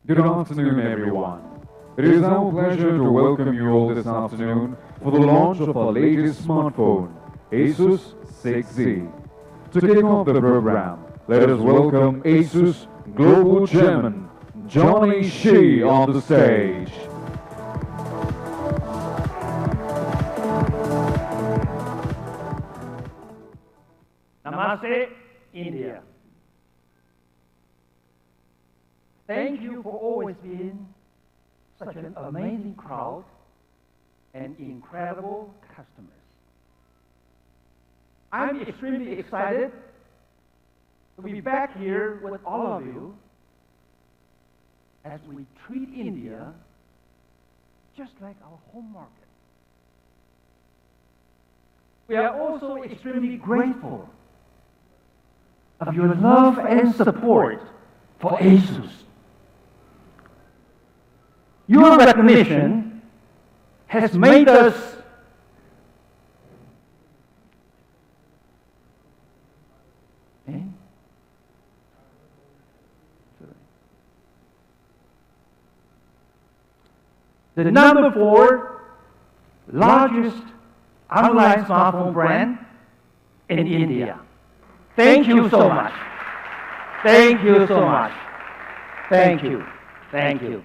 Good afternoon, everyone. It is our pleasure to welcome you all this afternoon for the launch of our latest smartphone, Asus 6Z. To kick off the program, let us welcome Asus Global Chairman Johnny Shi on the stage. Namaste, India. Thank you for always being such an amazing crowd and incredible customers. I'm extremely excited to be back here with all of you as we treat India just like our home market. We are also extremely grateful of your love and support for Asus. Your recognition has made us the number 4 largest online smartphone brand in India. Thank you so much. Thank you so much. Thank you. Thank you.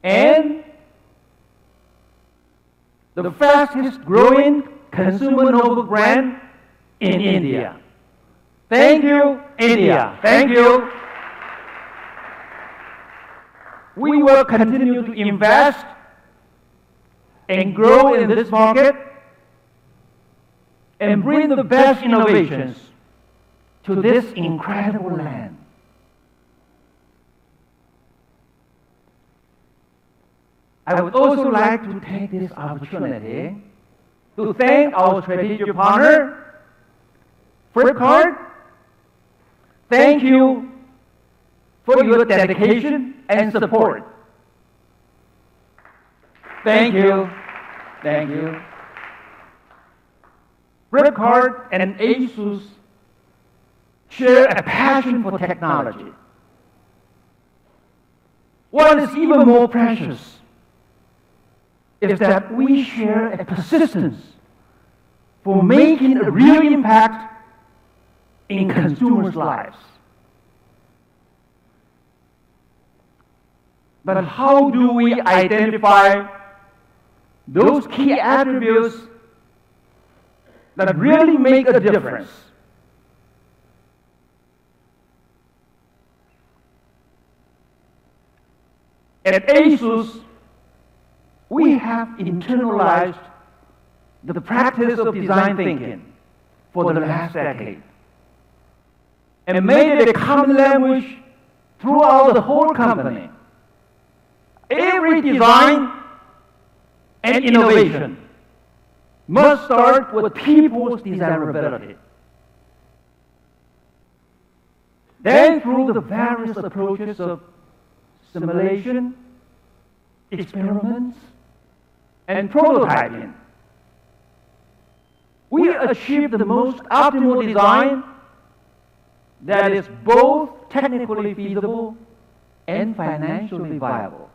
And the fastest growing consumer notebook brand in India. Thank you, India. Thank you. We will continue to invest and grow in this market and bring the best innovations to this incredible land. I would also like to take this opportunity to thank our strategic partner, Flipkart. Thank you for your dedication and support. Thank you. Thank you. Flipkart and Asus share a passion for technology. What is even more precious is that we share a persistence for making a real impact in consumers' lives. But how do we identify those key attributes that really make a difference? At Asus, we have internalized the practice of design thinking for the last decade and made it a common language throughout the whole company. Every design and innovation must start with people's desirability. Then, through the various approaches of simulation, experiments, and prototyping, we achieve the most optimal design that is both technically feasible and financially viable.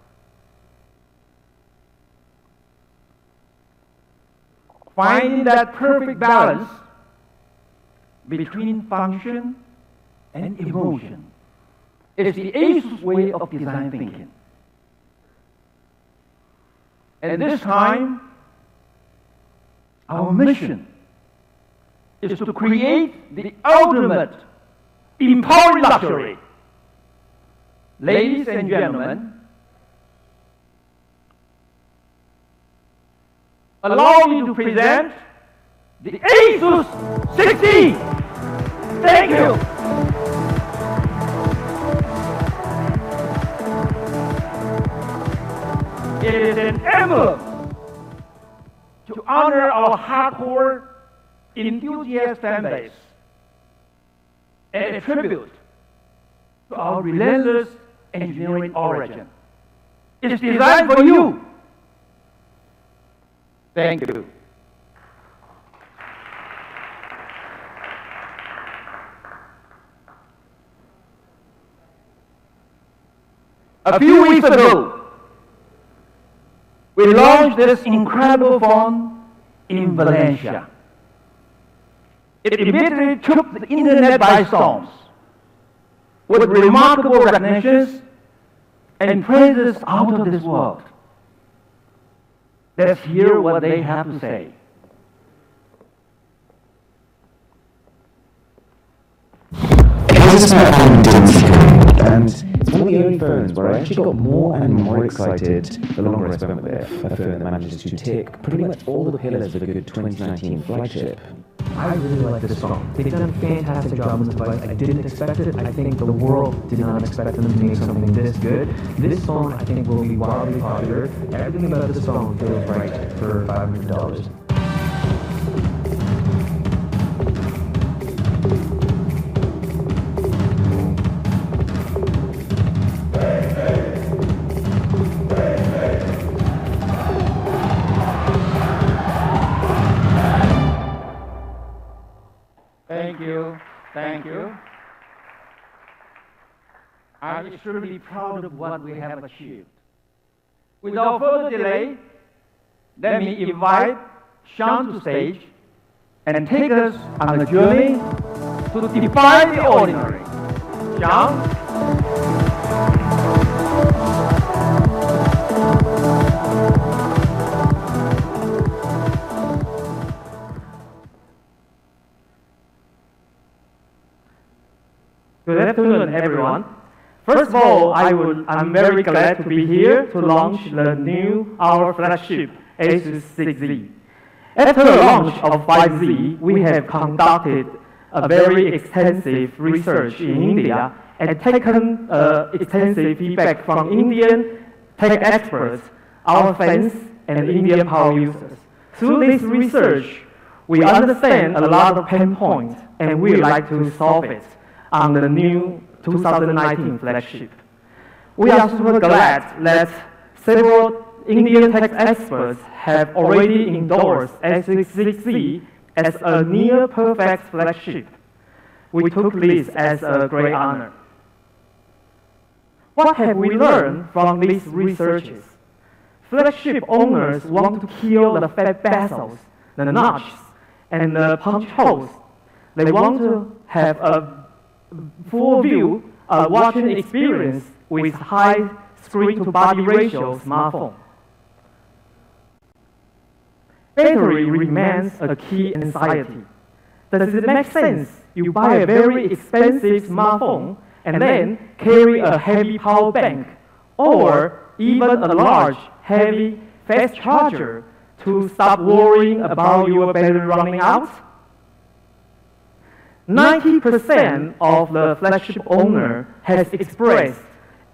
Finding that perfect balance between function and emotion is the Asus way of design thinking. At this time, our mission is to create the ultimate empowering luxury. Ladies and gentlemen, allow me to present the Asus 6Z. Thank you. It is an emblem to honor our hardcore enthusiast fan base and a tribute to our relentless engineering origin. It is designed for you. Thank you. A few weeks ago, we launched this incredible phone in Valencia. It immediately took the internet by storm, with remarkable recognitions and praises out of this world. Let's hear what they have to say. This is my phone and it's one of the only phones where I actually got more and more excited the longer I spent with it. A phone that manages to tick pretty much all the pillars of a good 2019 flagship. I really like this phone. They've done a fantastic job on this device. I didn't expect it. I think the world did not expect them to make something this good. This phone, I think, will be wildly popular. Everything about this phone feels right for $500. Thank you. I'm extremely proud of what we have achieved. Without further delay, let me invite Sean to stage and take us on a journey to defy the ordinary. Sean? Good afternoon, everyone. First of all, I'm very glad to be here to launch our flagship Asus 6Z. After the launch of 5Z, we have conducted a very extensive research in India and taken extensive feedback from Indian tech experts, our fans, and Indian power users. Through this research, we understand a lot of pain points, and we like to solve it on the new 2019 flagship. We are super glad that several Indian tech experts have already endorsed Asus 6Z as a near-perfect flagship. We took this as a great honor. What have we learned from these researches? Flagship owners want to kill the fat bezels, the notches, and the punch holes. They want to have a full view watching experience with high screen-to-body ratio smartphone. Battery remains a key anxiety. Does it make sense you buy a very expensive smartphone and then carry a heavy power bank or even a large, heavy, fast charger to stop worrying about your battery running out? 90% of the flagship owner has expressed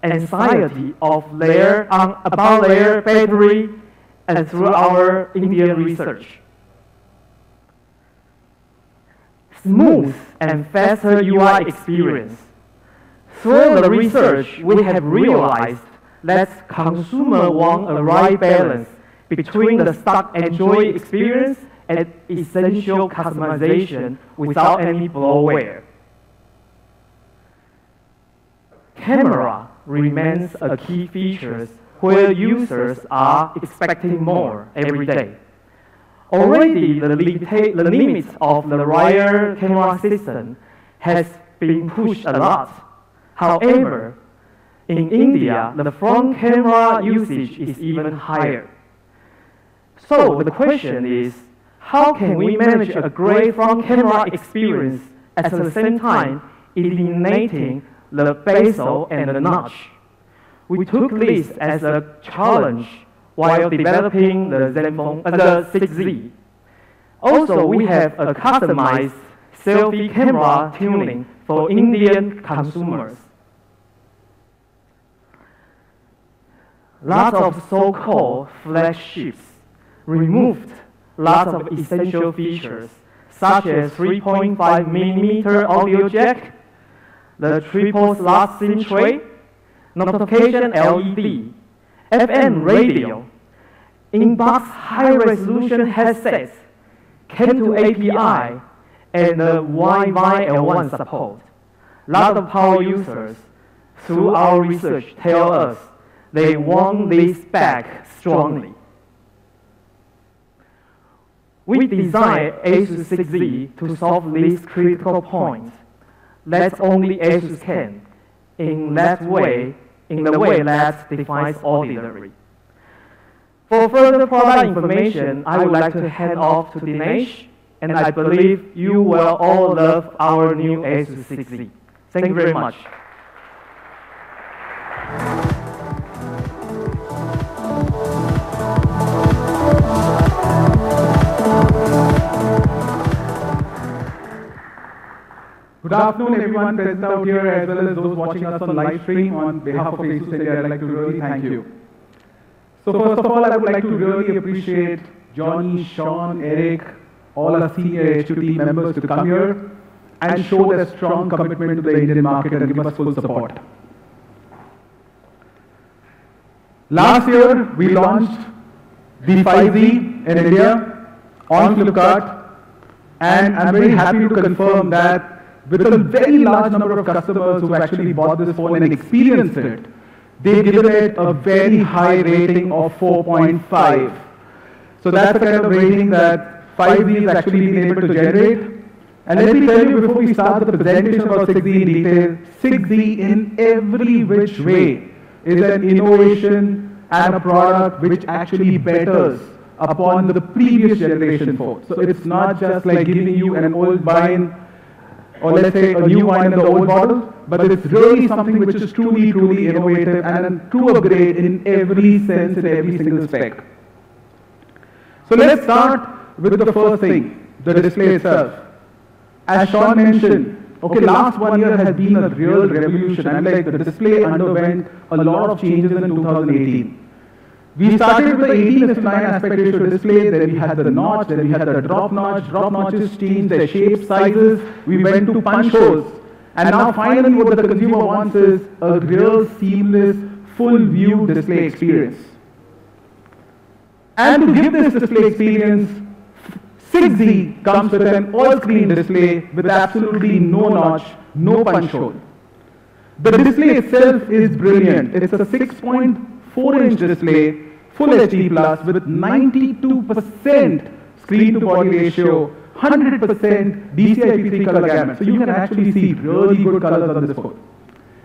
anxiety about their battery and through our Indian research. Smooth and faster UI experience. Through the research, we have realized that consumers want a right balance between the stock Android experience and essential customization without any bloatware. Camera remains a key feature where users are expecting more every day. Already, the limits of the rear camera system has been pushed a lot. However, in India, the front camera usage is even higher. So the question is, how can we manage a great front camera experience at the same time eliminating the bezel and the notch? We took this as a challenge while developing the 6Z. Also, we have a customized selfie camera tuning for Indian consumers. Lots of so-called flagships removed lots of essential features, such as 3.5mm audio jack, the triple slot SIM tray, notification LED, FM radio, in-box high-resolution headsets, Cat2 API, and the Wi-Fi L1 support. Lot of power users through our research, tell us they want this back strongly. We designed Asus 6Z to solve these critical points that only Asus can, in the way that defines ordinary. For further product information, I would like to hand off to Dinesh, and I believe you will all love our new Asus 6Z. Thank you very much. Good afternoon, everyone present out here, as well as those watching us on live stream. On behalf of Asus India, I'd like to really thank you. So first of all, I would like to really appreciate Johnny, Sean, Eric, all our senior HQ team members to come here and show their strong commitment to the Indian market and give us full support. Last year, we launched the 5Z in India on Flipkart, and I'm very happy to confirm that with a very large number of customers who actually bought this phone and experienced it, they've given it a very high rating of 4.5. So that's the kind of rating that 5Z has actually been able to generate. And let me tell you before we start the presentation about 6Z in detail, 6Z in every which way is an innovation and a product which actually betters upon the previous generation phone. So it's not just like giving you an old wine, or let's say a new wine in the old bottle, but it's really something which is truly, truly innovative and a true upgrade in every sense, in every single spec. So let's start with the first thing, the display itself. As Sean mentioned, okay, last 1 year has been a real revolution, and like the display underwent a lot of changes in 2018. We started with the 18:9 aspect ratio display, then we had the notch, then we had the drop notch. Drop notches changed their shape, sizes, we went to punch holes. And now finally what the consumer wants is a real seamless, full view display experience. And to give this display experience, 6Z comes with an all-screen display with absolutely no notch, no punch hole. The display itself is brilliant. It's a 6.4-inch display, Full HD Plus with 92% screen-to-body ratio, 100% DCI-P3 color gamut. So you can actually see really good colors on this phone.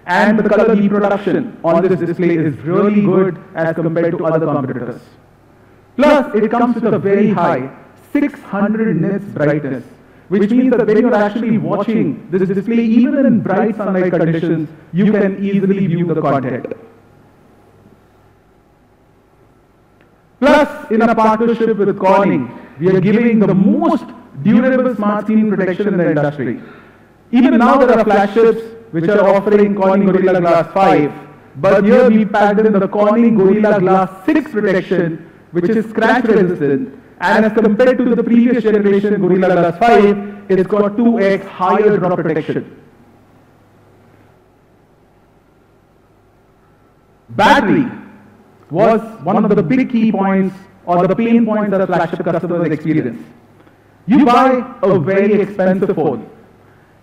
And the color reproduction on this display is really good as compared to other competitors. Plus, it comes with a very high 600 nits brightness, which means that when you're actually watching this display, even in bright sunlight conditions, you can easily view the content. Plus, in a partnership with Corning, we are giving the most durable smart screen protection in the industry. Even now there are flagships which are offering Corning Gorilla Glass 5, but here we packed in the Corning Gorilla Glass 6 protection, which is scratch resistant, and as compared to the previous generation Gorilla Glass 5, it's got 2x higher drop protection. Battery was one of the big key points or the pain points that flagship customers experience. You buy a very expensive phone,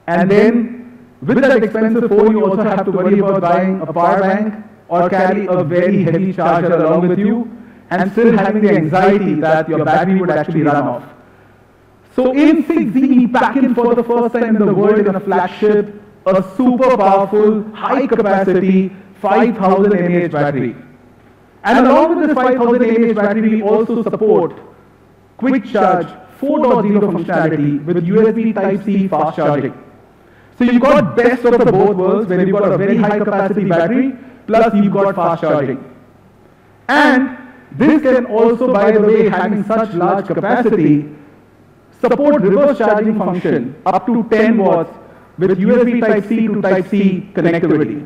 and then with that expensive phone you also have to worry about buying a power bank or carry a very heavy charger along with you, and still having the anxiety that your battery would actually run off. So in 6Z, we pack in for the first time in the world in a flagship a super powerful, high capacity 5000 mAh battery. And along with this 5000 mAh battery, we also support quick charge 4.0 functionality with USB Type-C fast charging. So you've got best of the both worlds, where you've got a very high capacity battery, plus you've got fast charging. And this can also, by the way, having such large capacity, support reverse charging function up to 10 watts with USB Type-C to Type-C connectivity.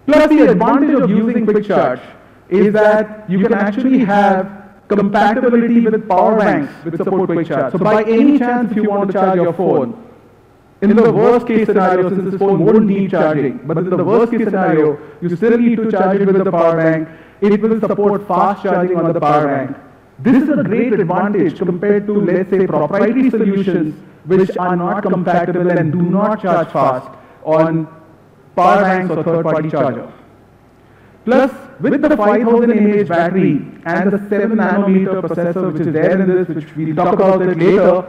Plus the advantage of using quick charge is that you can actually have compatibility with power banks which support quick charge. So by any chance, if you want to charge your phone, in the worst case scenario, since this phone won't need charging, but in the worst case scenario, you still need to charge it with the power bank, it will support fast charging on the power bank. This is a great advantage compared to, let's say, proprietary solutions which are not compatible and do not charge fast on power banks or third-party charger. Plus, with the 5000 mAh battery and the 7 nanometer processor which is there in this, which we'll talk about it later,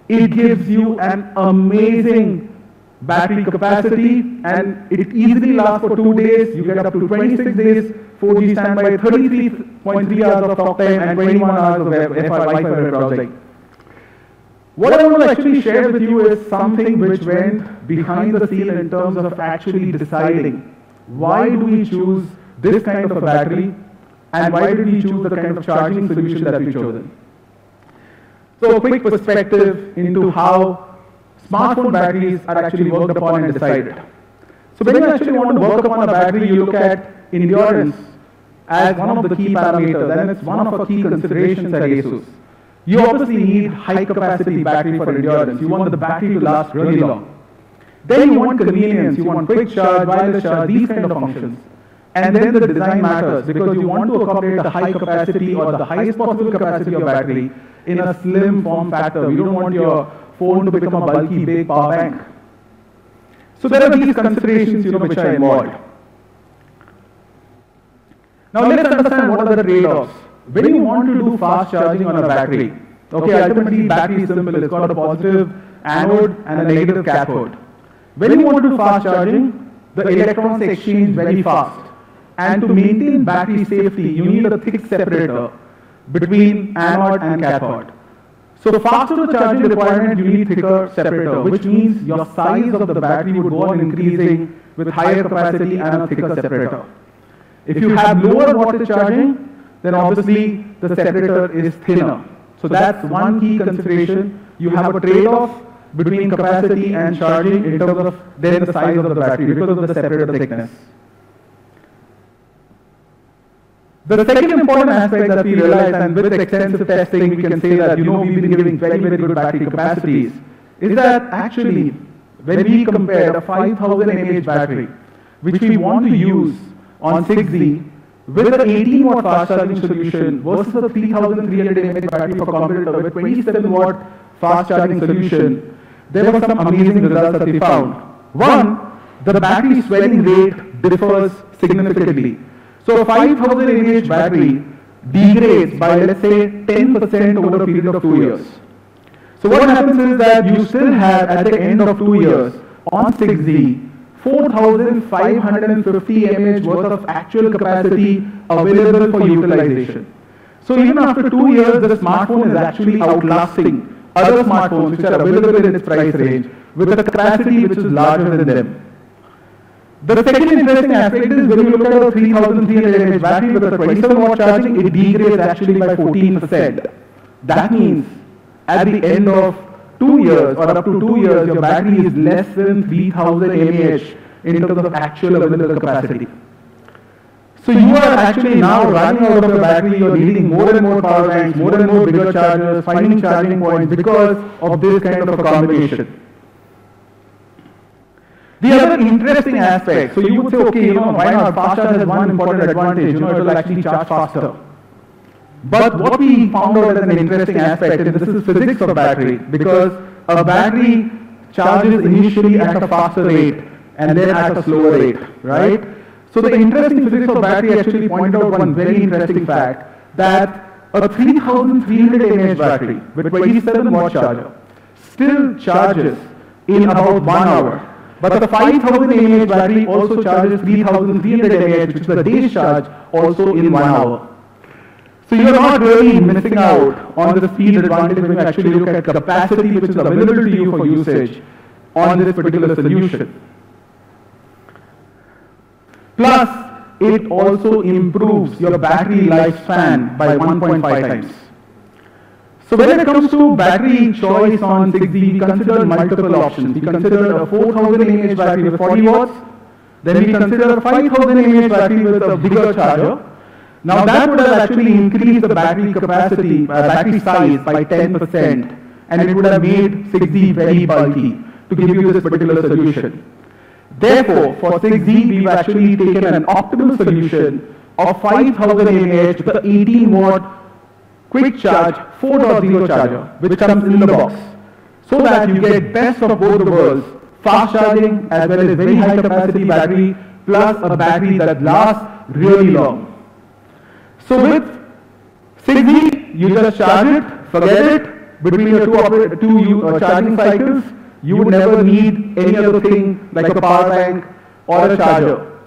it gives you an amazing battery capacity, and it easily lasts for 2 days. You get up to 26 days, 4G standby, 33.3 hours of talk time, and 21 hours of Wi-Fi browsing. What I want to actually share with you is something which went behind the scene in terms of actually deciding why do we choose this kind of a battery, and why did we choose the kind of charging solution that we've chosen. So a quick perspective into how smartphone batteries are actually worked upon and decided. So when you actually want to work upon a battery, you look at endurance as one of the key parameters, and it's one of our key considerations at Asus. You obviously need high capacity battery for endurance. You want the battery to last really long. Then you want convenience, you want quick charge, wireless charge, these kind of functions. And then the design matters because you want to accommodate the high capacity or the highest possible capacity of battery in a slim form factor. You don't want your phone to become a bulky big power bank. So there are these considerations, which are involved. Now let's understand what are the trade-offs. When you want to do fast charging on a battery, okay, ultimately battery is simple. It's got a positive anode and a negative cathode. When you want to do fast charging, the electrons exchange very fast. And to maintain battery safety, you need a thick separator between anode and cathode. So faster the charging requirement, you need thicker separator, which means your size of the battery would go on increasing with higher capacity and a thicker separator. If you have lower wattage charging, then obviously the separator is thinner. So that's one key consideration. You have a trade-off between capacity and charging in terms of then the size of the battery because of the separator thickness. The second important aspect that we realized, and with extensive testing we can say that we've been giving very, very good battery capacities, is that actually when we compared a 5000 mAh battery, which we want to use on 6Z, with an 18 watt fast charging solution versus a 3300 mAh battery for competitor with 27 watt fast charging solution, there were some amazing results that we found. One, the battery swelling rate differs significantly. So a 5000 mAh battery degrades by, let's say, 10% over a period of 2 years. So what happens is that you still have, at the end of 2 years, on 6Z, 4550 mAh worth of actual capacity available for utilization. So even after 2 years, the smartphone is actually outlasting other smartphones which are available in its price range with a capacity which is larger than them. The second interesting aspect is when you look at a 3300 mAh battery with a 27 watt charging, it degrades actually by 14%. That means at the end of 2 years or up to 2 years, your battery is less than 3000 mAh in terms of actual available capacity. So you are actually now running out of your battery, you're needing more and more power banks, more and more bigger chargers, finding charging points because of this kind of a combination. The other interesting aspect, so you would say, okay, why not? Fast charge has one important advantage, it will actually charge faster. But what we found out as an interesting aspect, and this is physics of battery, because a battery charges initially at a faster rate and then at a slower rate, right? So the interesting physics of battery actually point out one very interesting fact, that a 3300 mAh battery with 27 watt charger still charges in about 1 hour. But the 5000 mAh battery also charges 3300 mAh, which is a day's charge, also in 1 hour. So you're not really missing out on the speed advantage when you actually look at capacity which is available to you for usage on this particular solution. Plus, it also improves your battery lifespan by 1.5 times. So when it comes to battery choice on 6Z, we considered multiple options. We considered a 4000 mAh battery with 40 watts. Then we considered a 5000 mAh battery with a bigger charger. Now that would have actually increased the battery capacity, battery size by 10%, and it would have made 6Z very bulky to give you this particular solution. Therefore, for 6Z, we've actually taken an optimal solution of 5000 mAh with the 18 watt quick charge 4.0 charger, which comes in the box, so that you get best of both the worlds, fast charging, as well as very high capacity battery, plus a battery that lasts really long. So with 6Z, you just charge it, forget it. Between your two charging cycles, you would never need any other thing like a power bank or a charger.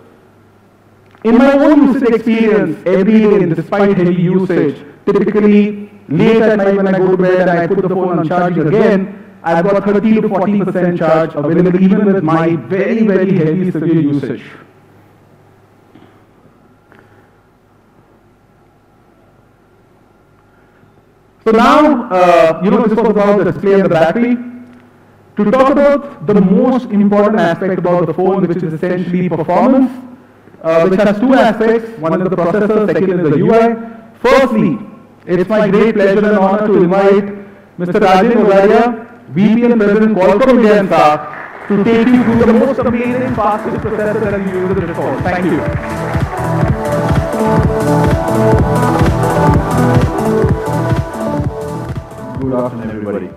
In my own usage experience, every day, despite heavy usage, typically late at night when I go to bed and I put the phone on charging again, I've got 30 to 40% charge available even with my very, very heavy severe usage. So now, this was about the display and the battery. To talk about the most important aspect about the phone, which is essentially performance, which has two aspects. One is the processor, second is the UI. Firstly, it's my great pleasure and honor to invite Mr. Rajan Ovadia, VP and President Qualcomm India and SAARC, to take you through the most amazing fastest processor that we use in this phone. Thank you. Good afternoon, everybody.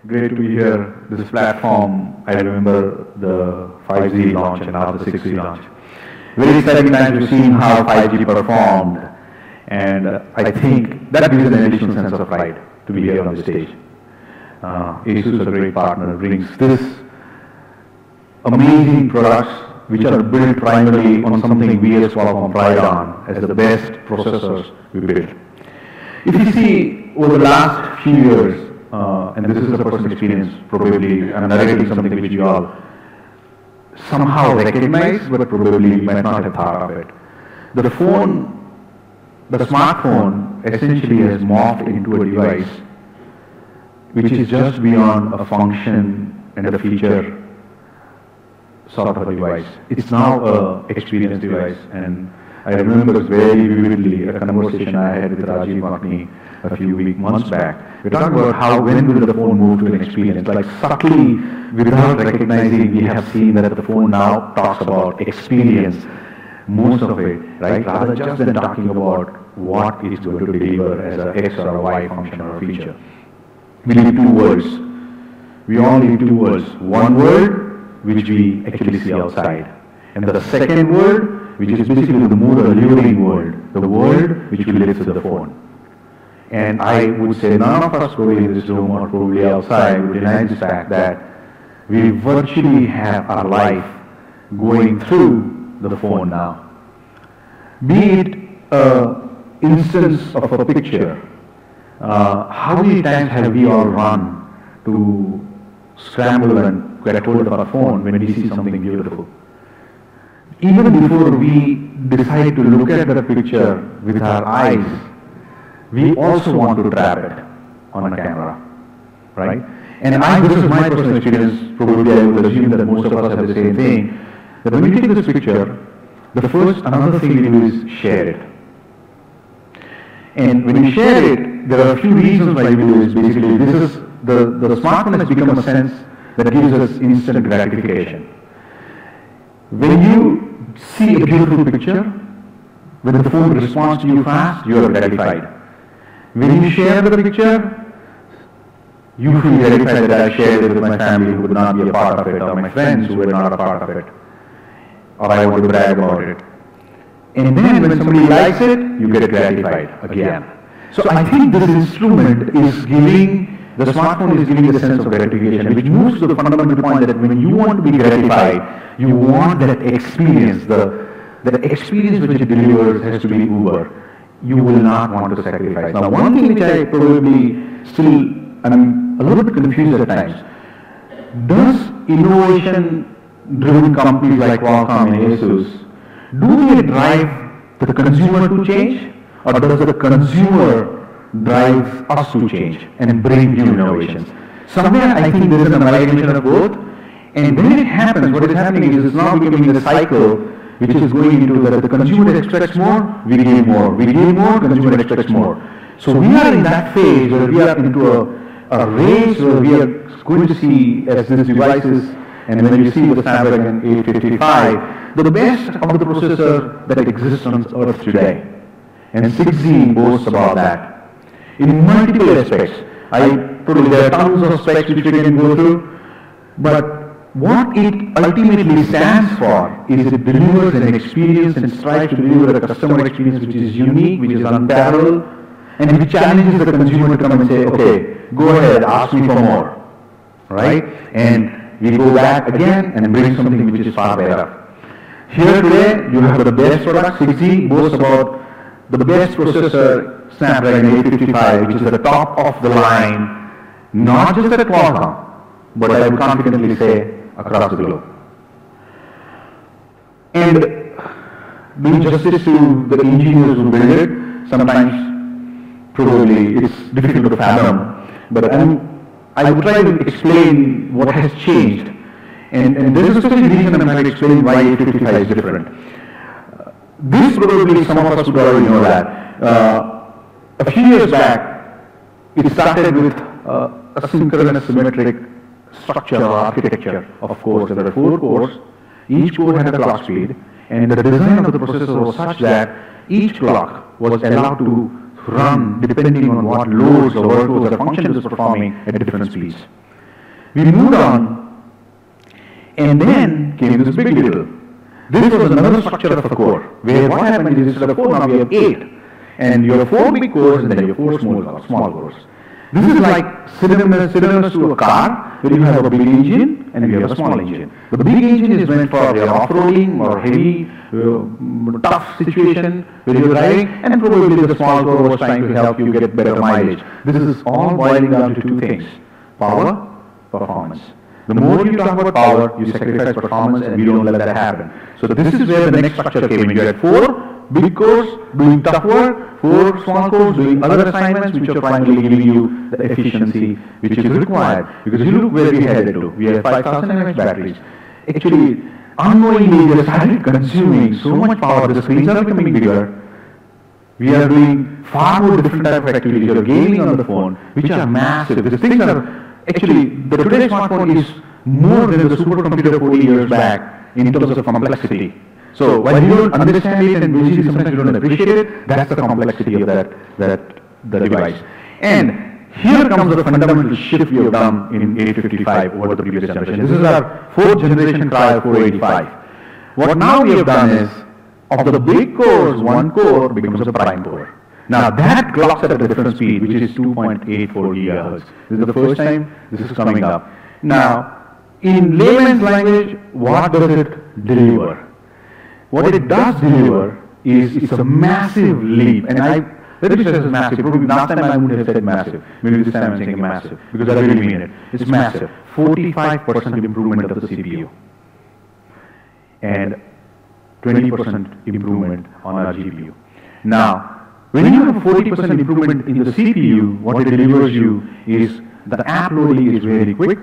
Great to be here. This platform, I remember the 5Z launch and now the 6Z launch. Very exciting times. We've seen how 5G performed, and I think that gives an additional sense of pride to be here on the stage. Asus, a great partner, brings this amazing products which are built primarily on something we as Qualcomm pride on as the best processors we build. If you see over the last few years, and this is a personal experience, probably I'm narrating something which you all somehow recognize, but probably might not have thought of it. The smartphone essentially has morphed into a device which is just beyond a function and a feature sort of a device. It's now a experience device, and I remember very vividly a conversation I had with Rajiv Makni a few months back. We're talking about how when will the phone move to an experience, like subtly, without recognizing, we have seen that the phone now talks about experience, most of it, right? Rather just than talking about what it's going to deliver as a X or a Y function or a feature. We need two words. We all need two words. One word, which we actually see outside. And the second word, which is basically the more alluring word, the word which we live through the phone. And I would say none of us probably in this room or probably outside would deny the fact that we virtually have our life going through the phone now. Be it an instance of a picture, how many times have we all run to scramble and get hold of our phone when we see something beautiful? Even before we decide to look at the picture with our eyes, we also want to trap it on a camera, right? And this is my personal experience, probably I would assume that most of us have the same thing, that when we take this picture, another thing we do is share it. And when we share it, there are a few reasons why we do this. Basically, the smartphone has become a sense that gives us instant gratification. When you see a beautiful picture, when the phone responds to you fast, you are gratified. When you share the picture, you feel gratified that I shared it with my family who would not be a part of it, or my friends who were not a part of it, or I want to brag about it. And then when somebody likes it, you get gratified again. So I think this instrument is giving, the smartphone is giving a sense of gratification, which moves to the fundamental point that when you want to be gratified, you want that experience, the experience which it delivers has to be uber. You will not want to sacrifice. Now, one thing which I probably I'm a little bit confused at times. Does innovation-driven companies like Qualcomm and Asus, do they drive the consumer to change, or does the consumer drive us to change and bring new innovations? Somewhere I think there is an amalgamation of both, and when it happens, what is happening is it's now becoming a cycle which is going into that the consumer expects more, we give more. We give more, consumer expects more. So we are in that phase where we are into a race where we are going to see as these devices, and when you see the Snapdragon 855, the best of the processor that exists on earth today. And 6Z boasts about that. In multiple aspects, there are tons of specs which we can go through, but what it ultimately stands for is it delivers an experience and strives to deliver a customer experience which is unique, which is unparalleled, and which challenges the consumer to come and say, okay, go ahead, ask me for more, right? And we go back again and bring something which is far better. Here today, you have the best product. 6G boasts about the best processor, Snapdragon 855, which is the top of the line, not just at Qualcomm, but I would confidently say across the globe. And doing justice to the engineers who build it, sometimes probably it's difficult to fathom, but I would try to explain what has changed. And there is a specific reason I'm trying to explain why 855 is different. This probably some of us would already know that. A few years back, it started with asynchronous symmetric structure or architecture of cores. There were 4 cores. Each core had a clock speed, and the design of the processor was such that each clock was allowed to run depending on what loads or workloads or functions it was performing at different speeds. We moved on, and then came this big deal. This was another structure of a core, where what happened is instead of 4, now we have 8. And you have 4 big cores and then you have 4 small cores. This is like synonymous to a car, where you have a big engine and you have a small engine. The big engine is meant for your off-roading or heavy, tough situation where you're driving, and probably the small core was trying to help you get better mileage. This is all boiling down to 2 things: power, performance. The more you talk about power, you sacrifice performance, and we don't let that happen. So this is where the next structure came in. You had 4 big cores doing tough work, 4 small cores doing other assignments which are finally giving you the efficiency which is required. Because you look where we headed to. We have 5,000 mAh batteries. Actually, unknowingly we started consuming so much power, the screens are becoming bigger. We are doing far more different type of activities. You're gaming on the phone, which are massive. These things are actually, the today's smartphone is more than the supercomputer 40 years back in terms of complexity. So while you don't understand it and usually sometimes you don't appreciate it, that's the complexity of the device. And here comes the fundamental shift we have done in 855 over the previous generation. This is our 4th generation Cryo 485. What now we have done is, of the big cores, 1 core becomes a prime core. Now that clocks at a different speed, which is 2.84 gigahertz. This is the first time this is coming up. Now, in layman's language, what does it deliver? What it does deliver is it's a massive leap. And let me say it's massive. Probably last time I wouldn't have said massive. Maybe this time I'm saying massive, because I really mean it. It's massive. 45% improvement of the CPU. And 20% improvement on our GPU. Now, when you have a 40% improvement in the CPU, what it delivers you is the app loading is very quick,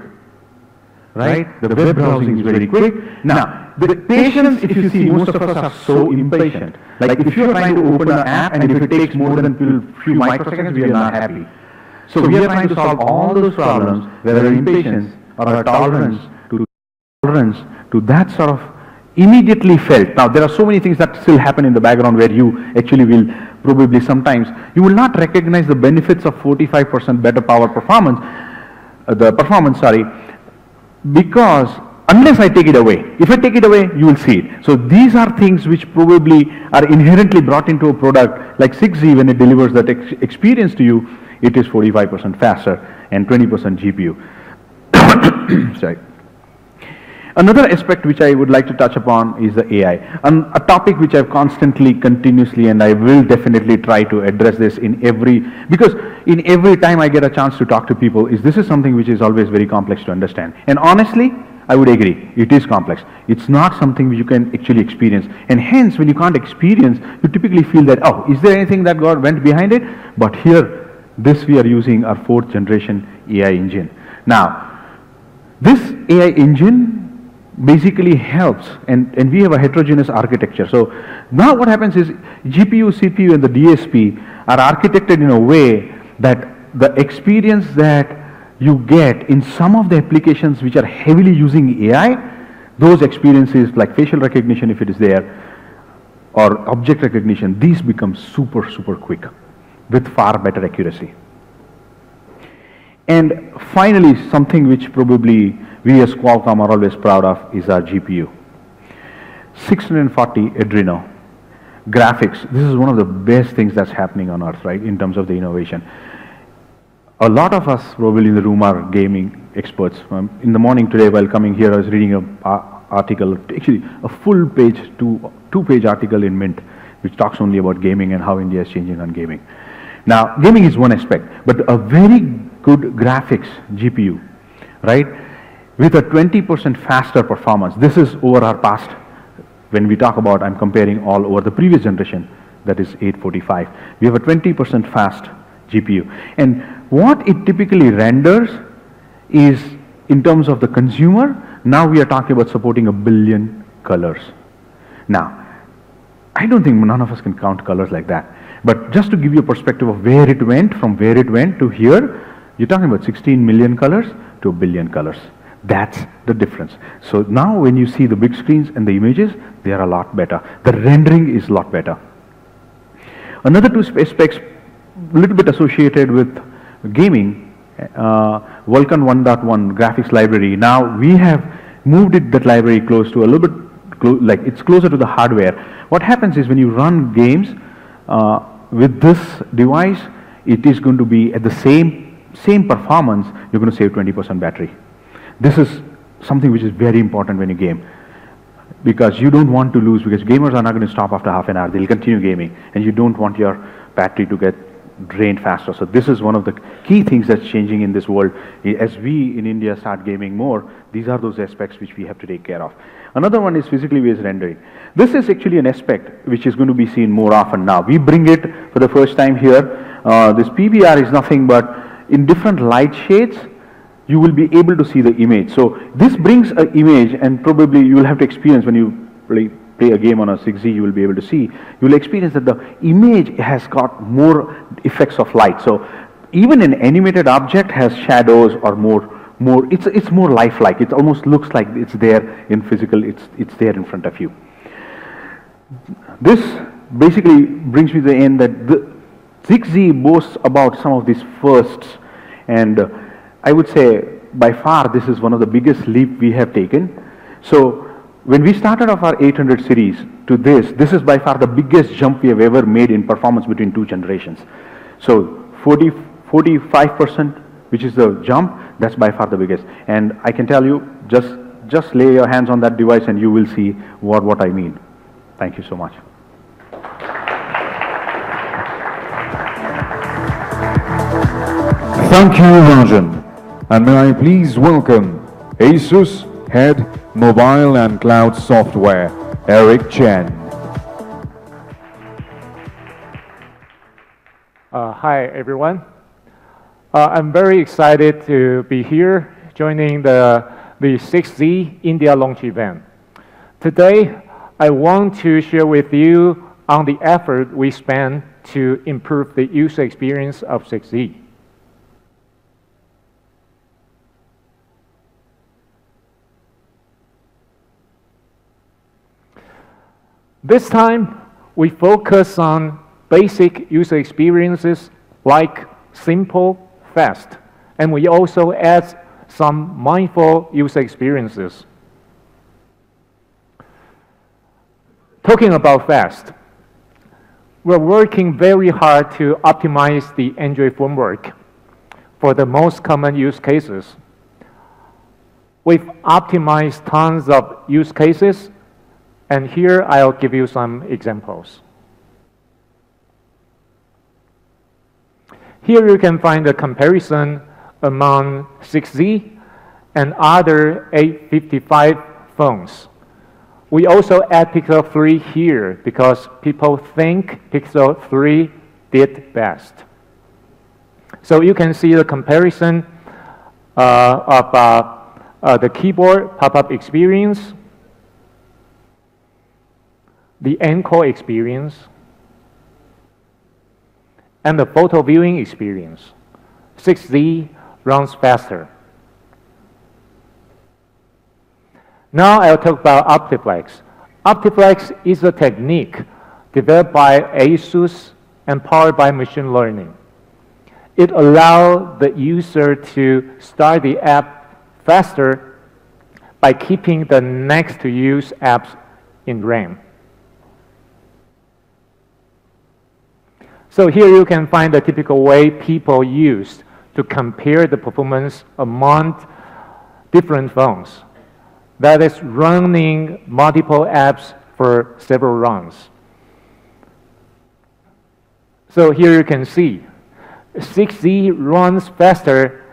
right? The web browsing is very quick. Now, the patience, if you see, most of us are so impatient. Like if you're trying to open an app and if it takes more than a few microseconds, we are not happy. So we are trying to solve all those problems where our impatience or our tolerance to that sort of immediately felt. Now, there are so many things that still happen in the background where you actually will probably sometimes, you will not recognize the benefits of 45% better power performance, because unless I take it away. If I take it away, you will see it. So these are things which probably are inherently brought into a product like 6G. When it delivers that experience to you, it is 45% faster and 20% GPU. Sorry. Another aspect which I would like to touch upon is the AI, a topic which I've constantly, continuously, and I will definitely try to address this because in every time I get a chance to talk to people, this is something which is always very complex to understand. And honestly, I would agree, it is complex. It's not something which you can actually experience. And hence, when you can't experience, you typically feel that, oh, is there anything that God went behind it? But here, we are using our 4th generation AI engine. Now, this AI engine basically helps, and we have a heterogeneous architecture. So now what happens is GPU, CPU, and the DSP are architected in a way that the experience that you get in some of the applications which are heavily using AI, those experiences like facial recognition, if it is there, or object recognition, these become super, super quick with far better accuracy. And finally, something which probably we as Qualcomm are always proud of is our GPU. 640 Adreno. Graphics, this is one of the best things that's happening on earth, right, in terms of the innovation. A lot of us probably in the room are gaming experts. In the morning today while coming here, I was reading an article, actually a full page, two-page article in Mint, which talks only about gaming and how India is changing on gaming. Now, gaming is one aspect, but a very good graphics GPU, right, with a 20% faster performance. This is over our past. When we talk about, I'm comparing all over the previous generation, that is 845. We have a 20% fast GPU. And what it typically renders is, in terms of the consumer, now we are talking about supporting 1 billion colors. Now, I don't think none of us can count colors like that. But just to give you a perspective of where it went, from where it went to here, you're talking about 16 million colors to 1 billion colors. That's the difference. So now when you see the big screens and the images, they are a lot better. The rendering is a lot better. Another two aspects, a little bit associated with gaming, Vulkan 1.1 graphics library. Now we have moved that library close to a little bit, like it's closer to the hardware. What happens is when you run games with this device, it is going to be at the same performance, you're going to save 20% battery. This is something which is very important when you game, because you don't want to lose, because gamers are not going to stop after half an hour. They'll continue gaming, and you don't want your battery to get drained faster. So this is one of the key things that's changing in this world. As we in India start gaming more, these are those aspects which we have to take care of. Another one is physically based rendering. This is actually an aspect which is going to be seen more often now. We bring it for the first time here. This PBR is nothing but in different light shades, you will be able to see the image. So this brings an image, and probably you will have to experience when you play a game on a 6Z, you will be able to see. You will experience that the image has got more effects of light. So even an animated object has shadows or it's more lifelike. It almost looks like it's there in physical, it's there in front of you. This basically brings me to the end that the 6Z boasts about some of these firsts, and I would say by far this is one of the biggest leap we have taken. So when we started off our 800 series to this is by far the biggest jump we have ever made in performance between two generations. So 45%, which is the jump, that's by far the biggest. And I can tell you, just lay your hands on that device and you will see what I mean. Thank you so much. Thank you, Rajan. And may I please welcome Asus Head Mobile and Cloud Software, Eric Chen. Hi, everyone. I'm very excited to be here joining the 6Z India launch event. Today, I want to share with you on the effort we spent to improve the user experience of 6Z. This time, we focus on basic user experiences like simple, fast, and we also add some mindful user experiences. Talking about fast, we're working very hard to optimize the Android framework for the most common use cases. We've optimized tons of use cases, and here I'll give you some examples. Here you can find a comparison among 6Z and other 855 phones. We also add Pixel 3 here because people think Pixel 3 did best. So you can see the comparison of the keyboard pop-up experience, the encore experience, and the photo viewing experience. 6Z runs faster. Now I'll talk about OptiFlex. OptiFlex is a technique developed by Asus and powered by machine learning. It allows the user to start the app faster by keeping the next to use apps in RAM. So here you can find the typical way people use to compare the performance among different phones. That is running multiple apps for several runs. So here you can see 6Z runs faster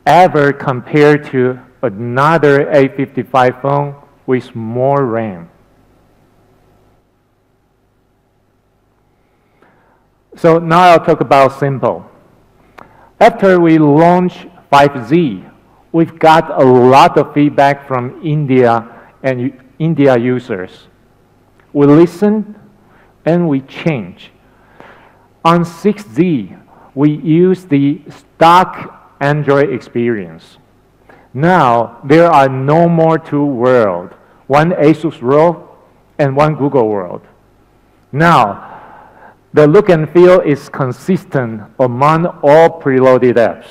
ever compared to another A55 phone with more RAM. So now I'll talk about Simple. After we launched 5Z, we've got a lot of feedback from India and India users. We listen and we change. On 6Z, we use the stock Android experience. Now, there are no more two worlds, one Asus world and one Google world. Now, the look and feel is consistent among all preloaded apps.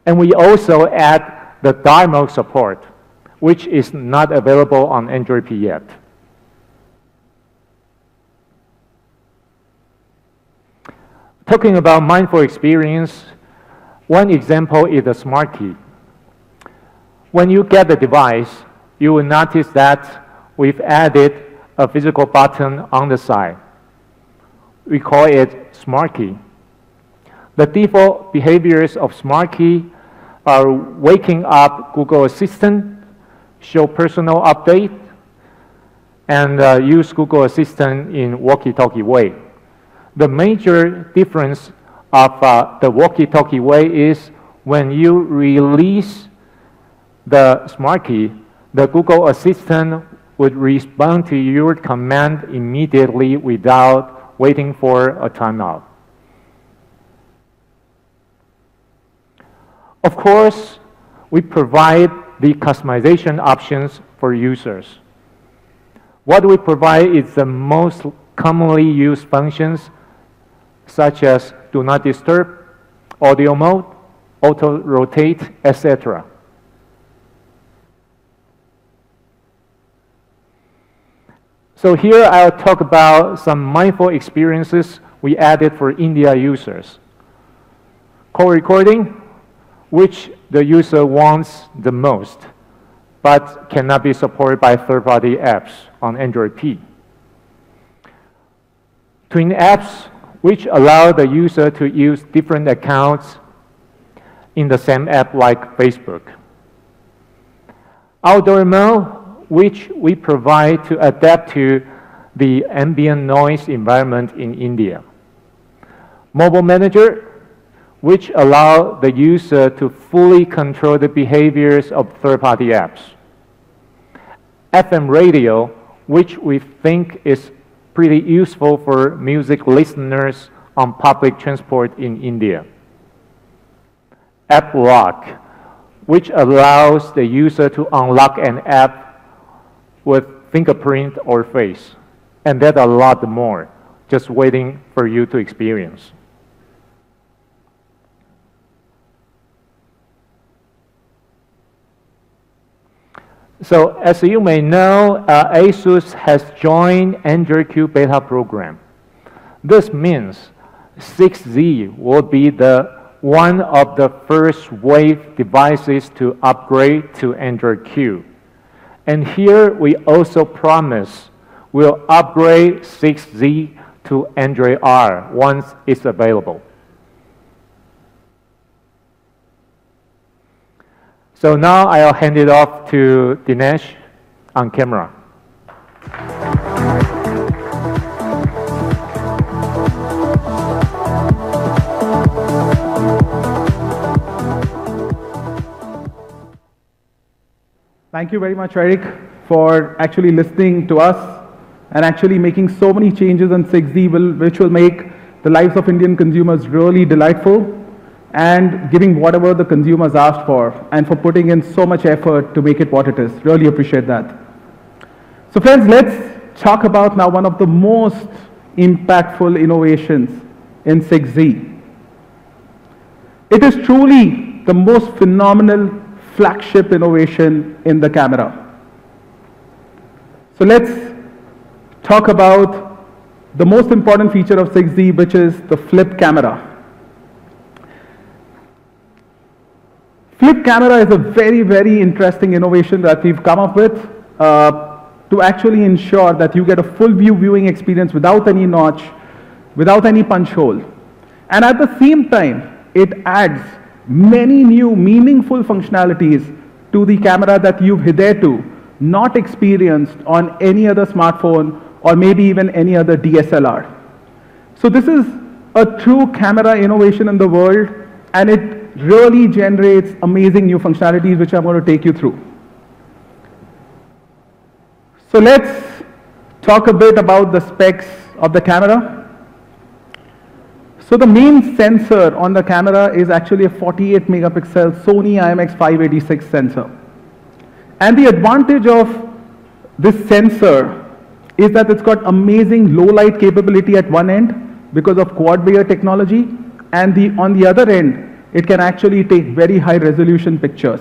And we also add the dark mode support, which is not available on Android P yet. Talking about mindful experience, one example is the smart key. When you get the device, you will notice that we've added a physical button on the side. We call it smart key. The default behaviors of smart key are waking up Google Assistant, show personal update, and use Google Assistant in walkie-talkie way. The major difference of the walkie-talkie way is when you release the smart key, the Google Assistant would respond to your command immediately without waiting for a timeout. Of course, we provide the customization options for users. What we provide is the most commonly used functions such as do not disturb, audio mode, auto rotate, etc. So here I'll talk about some mindful experiences we added for India users. Call recording, which the user wants the most, but cannot be supported by third-party apps on Android P. Twin apps, which allow the user to use different accounts in the same app like Facebook. Outdoor mode, which we provide to adapt to the ambient noise environment in India. Mobile Manager, which allow the user to fully control the behaviors of third-party apps. FM radio, which we think is pretty useful for music listeners on public transport in India. App Lock, which allows the user to unlock an app with fingerprint or face, and that a lot more, just waiting for you to experience. So as you may know, Asus has joined Android Q beta program. This means 6Z will be one of the first wave devices to upgrade to Android Q. And here we also promise we'll upgrade 6Z to Android R once it's available. So now I'll hand it off to Dinesh on camera. Thank you very much, Eric, for actually listening to us and actually making so many changes on 6Z, which will make the lives of Indian consumers really delightful and giving whatever the consumers asked for, and for putting in so much effort to make it what it is. Really appreciate that. So friends, let's talk about now one of the most impactful innovations in 6Z. It is truly the most phenomenal flagship innovation in the camera. So let's talk about the most important feature of 6Z, which is the flip camera. Flip camera is a very, very interesting innovation that we've come up with to actually ensure that you get a full view viewing experience without any notch, without any punch hole. And at the same time, it adds many new meaningful functionalities to the camera that you've hitherto not experienced on any other smartphone or maybe even any other DSLR. So this is a true camera innovation in the world, and it really generates amazing new functionalities, which I'm going to take you through. So let's talk a bit about the specs of the camera. So the main sensor on the camera is actually a 48 megapixel Sony IMX586 sensor. And the advantage of this sensor is that it's got amazing low light capability at one end because of quad layer technology, and on the other end, it can actually take very high resolution pictures.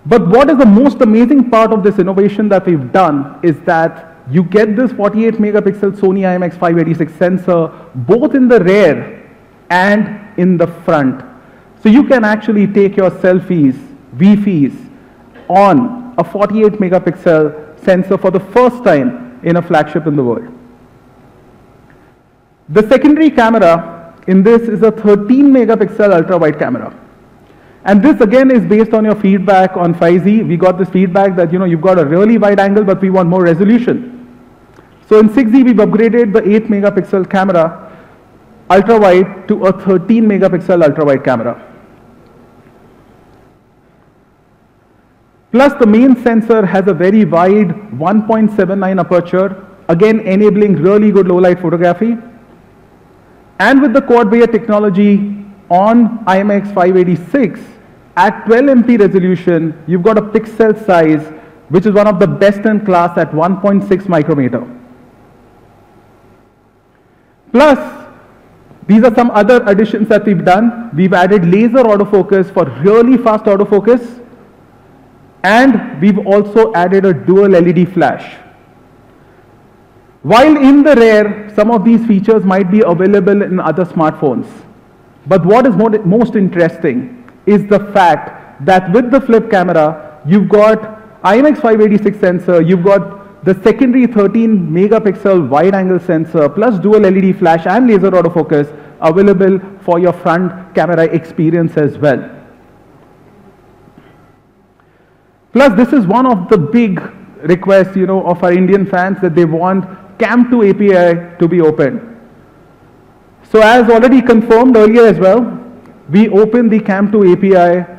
But what is the most amazing part of this innovation that we've done is that you get this 48 megapixel Sony IMX586 sensor both in the rear and in the front. So you can actually take your selfies, VFs on a 48 megapixel sensor for the first time in a flagship in the world. The secondary camera in this is a 13 megapixel ultra wide camera. And this again is based on your feedback on 5Z. We got this feedback that you've got a really wide angle, but we want more resolution. So in 6Z, we've upgraded the 8 megapixel camera ultra wide to a 13 megapixel ultra wide camera. Plus, the main sensor has a very wide 1.79 aperture, again enabling really good low light photography. And with the quad layer technology on IMX586, at 12 MP resolution, you've got a pixel size which is one of the best in class at 1.6 micrometer. Plus, these are some other additions that we've done. We've added laser autofocus for really fast autofocus, and we've also added a dual LED flash. While in the rear, some of these features might be available in other smartphones. But what is most interesting is the fact that with the flip camera, you've got IMX586 sensor, you've got the secondary 13 megapixel wide angle sensor, plus dual LED flash and laser autofocus available for your front camera experience as well. Plus, this is one of the big requests, of our Indian fans, that they want CAM2 API to be open. So as already confirmed earlier as well, we opened the CAM2 API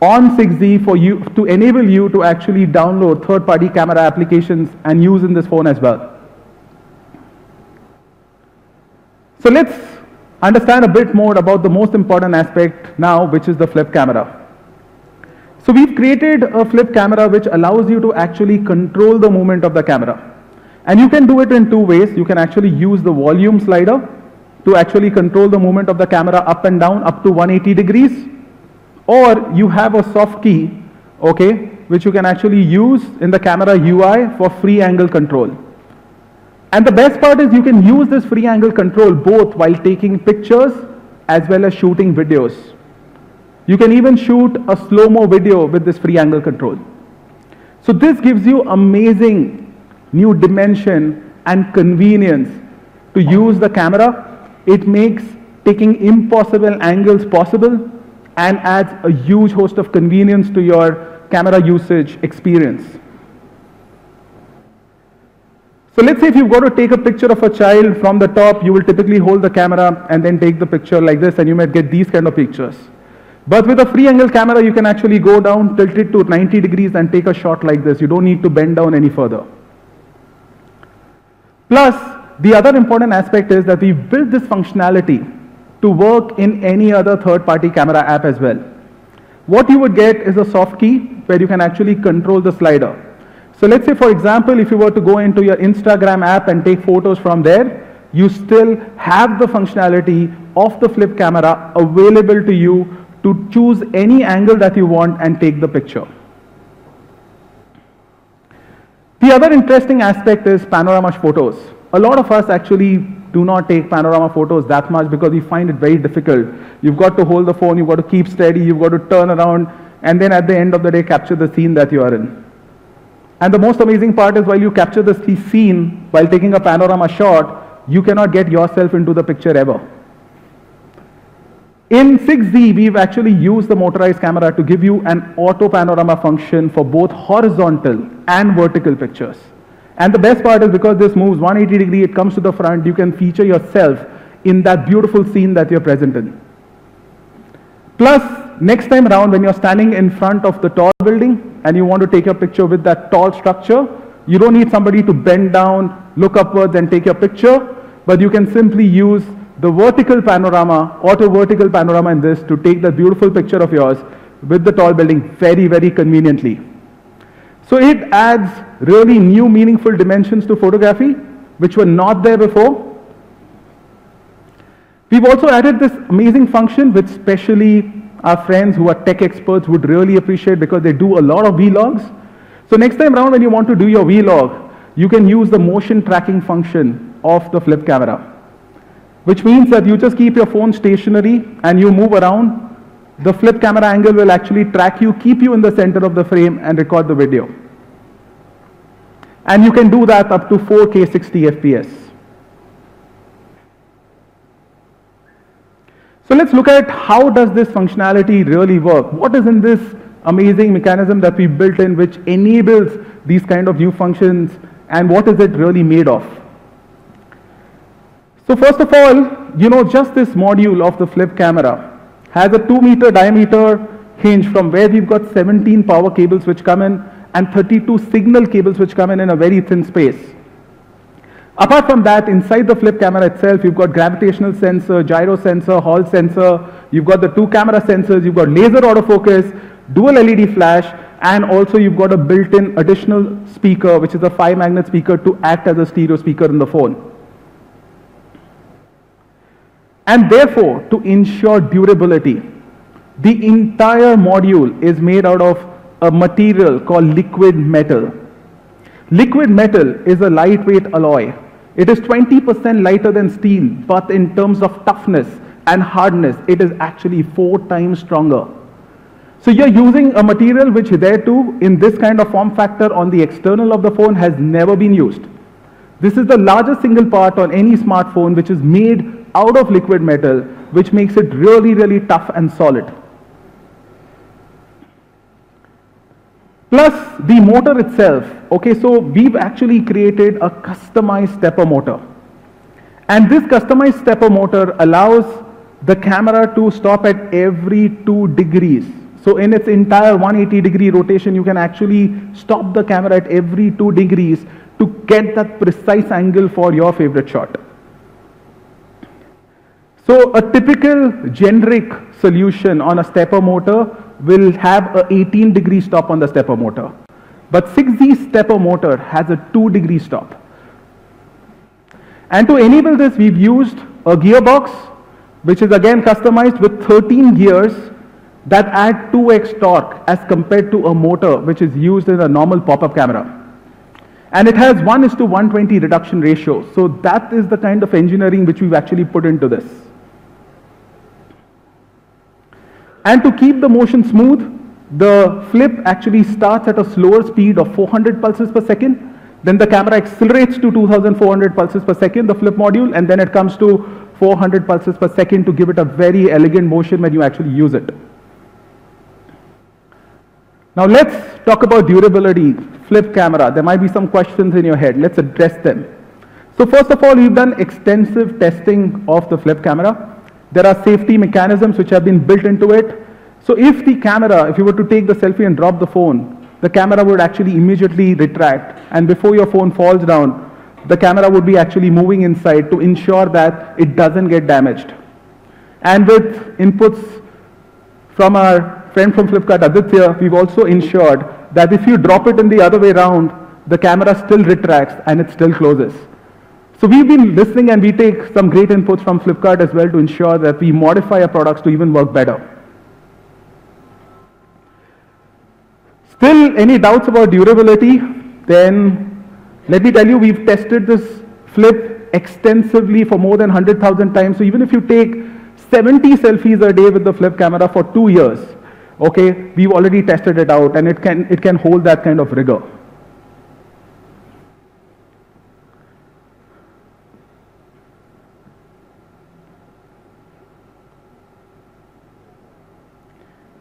on 6Z for you to enable you to actually download third-party camera applications and use in this phone as well. So let's understand a bit more about the most important aspect now, which is the flip camera. So we've created a flip camera which allows you to actually control the movement of the camera. And you can do it in two ways. You can actually use the volume slider to actually control the movement of the camera up and down up to 180 degrees. Or you have a soft key, okay, which you can actually use in the camera UI for free angle control. And the best part is you can use this free angle control both while taking pictures as well as shooting videos. You can even shoot a slow-mo video with this free angle control. So this gives you amazing new dimension and convenience to use the camera. It makes taking impossible angles possible and adds a huge host of convenience to your camera usage experience. So let's say if you've got to take a picture of a child from the top, you will typically hold the camera and then take the picture like this, and you might get these kind of pictures. But with a free angle camera, you can actually go down, tilt it to 90 degrees and take a shot like this. You don't need to bend down any further. Plus, the other important aspect is that we've built this functionality to work in any other third-party camera app as well. What you would get is a soft key where you can actually control the slider. So let's say, for example, if you were to go into your Instagram app and take photos from there, you still have the functionality of the flip camera available to you to choose any angle that you want and take the picture. The other interesting aspect is panorama photos. A lot of us actually do not take panorama photos that much because we find it very difficult. You've got to hold the phone, you've got to keep steady, you've got to turn around, and then at the end of the day capture the scene that you are in. And the most amazing part is while you capture the scene, while taking a panorama shot, you cannot get yourself into the picture ever. In 6Z, we've actually used the motorized camera to give you an auto panorama function for both horizontal and vertical pictures. And the best part is because this moves 180 degree, it comes to the front, you can feature yourself in that beautiful scene that you're present in. Plus, next time around when you're standing in front of the tall building and you want to take a picture with that tall structure, you don't need somebody to bend down, look upwards and take your picture, but you can simply use the vertical panorama, auto vertical panorama in this to take that beautiful picture of yours with the tall building very, very conveniently. So it adds really new meaningful dimensions to photography, which were not there before. We've also added this amazing function, which especially our friends who are tech experts would really appreciate because they do a lot of vlogs. So next time around when you want to do your vlog, you can use the motion tracking function of the flip camera, which means that you just keep your phone stationary and you move around. The flip camera angle will actually track you, keep you in the center of the frame and record the video. And you can do that up to 4K 60 FPS. So let's look at how does this functionality really work. What is in this amazing mechanism that we built in which enables these kind of new functions, and what is it really made of? So first of all, just this module of the flip camera has a 2-meter diameter hinge from where we've got 17 power cables which come in and 32 signal cables which come in a very thin space. Apart from that, inside the flip camera itself, you've got gravitational sensor, gyro sensor, Hall sensor, you've got the 2 camera sensors, you've got laser autofocus, dual LED flash, and also you've got a built-in additional speaker, which is a 5-magnet speaker to act as a stereo speaker in the phone. And therefore, to ensure durability, the entire module is made out of a material called liquid metal. Liquid metal is a lightweight alloy. It is 20% lighter than steel, but in terms of toughness and hardness, it is actually 4 times stronger. So you're using a material which thereto, in this kind of form factor on the external of the phone, has never been used. This is the largest single part on any smartphone which is made out of liquid metal, which makes it really, really tough and solid. Plus the motor itself. Okay, so we've actually created a customized stepper motor. And this customized stepper motor allows the camera to stop at every 2 degrees. So in its entire 180 degree rotation, you can actually stop the camera at every 2 degrees to get that precise angle for your favorite shot. So a typical generic solution on a stepper motor will have a 18 degree stop on the stepper motor. But 6Z stepper motor has a 2 degree stop. And to enable this, we've used a gearbox, which is again customized with 13 gears that add 2x torque as compared to a motor which is used in a normal pop-up camera. And it has 1:120 reduction ratio. So that is the kind of engineering which we've actually put into this. And to keep the motion smooth, the flip actually starts at a slower speed of 400 pulses per second. Then the camera accelerates to 2400 pulses per second, the flip module, and then it comes to 400 pulses per second to give it a very elegant motion when you actually use it. Now let's talk about durability, flip camera. There might be some questions in your head. Let's address them. So first of all, we've done extensive testing of the flip camera. There are safety mechanisms which have been built into it. So if the camera, if you were to take the selfie and drop the phone, the camera would actually immediately retract, and before your phone falls down, the camera would be actually moving inside to ensure that it doesn't get damaged. And with inputs from our friend from Flipkart, Aditya, we've also ensured that if you drop it in the other way around, the camera still retracts and it still closes. So we've been listening and we take some great inputs from Flipkart as well to ensure that we modify our products to even work better. Still any doubts about durability? Then let me tell you, we've tested this flip extensively for more than 100,000 times. So even if you take 70 selfies a day with the flip camera for 2 years, okay, we've already tested it out and it can hold that kind of rigor.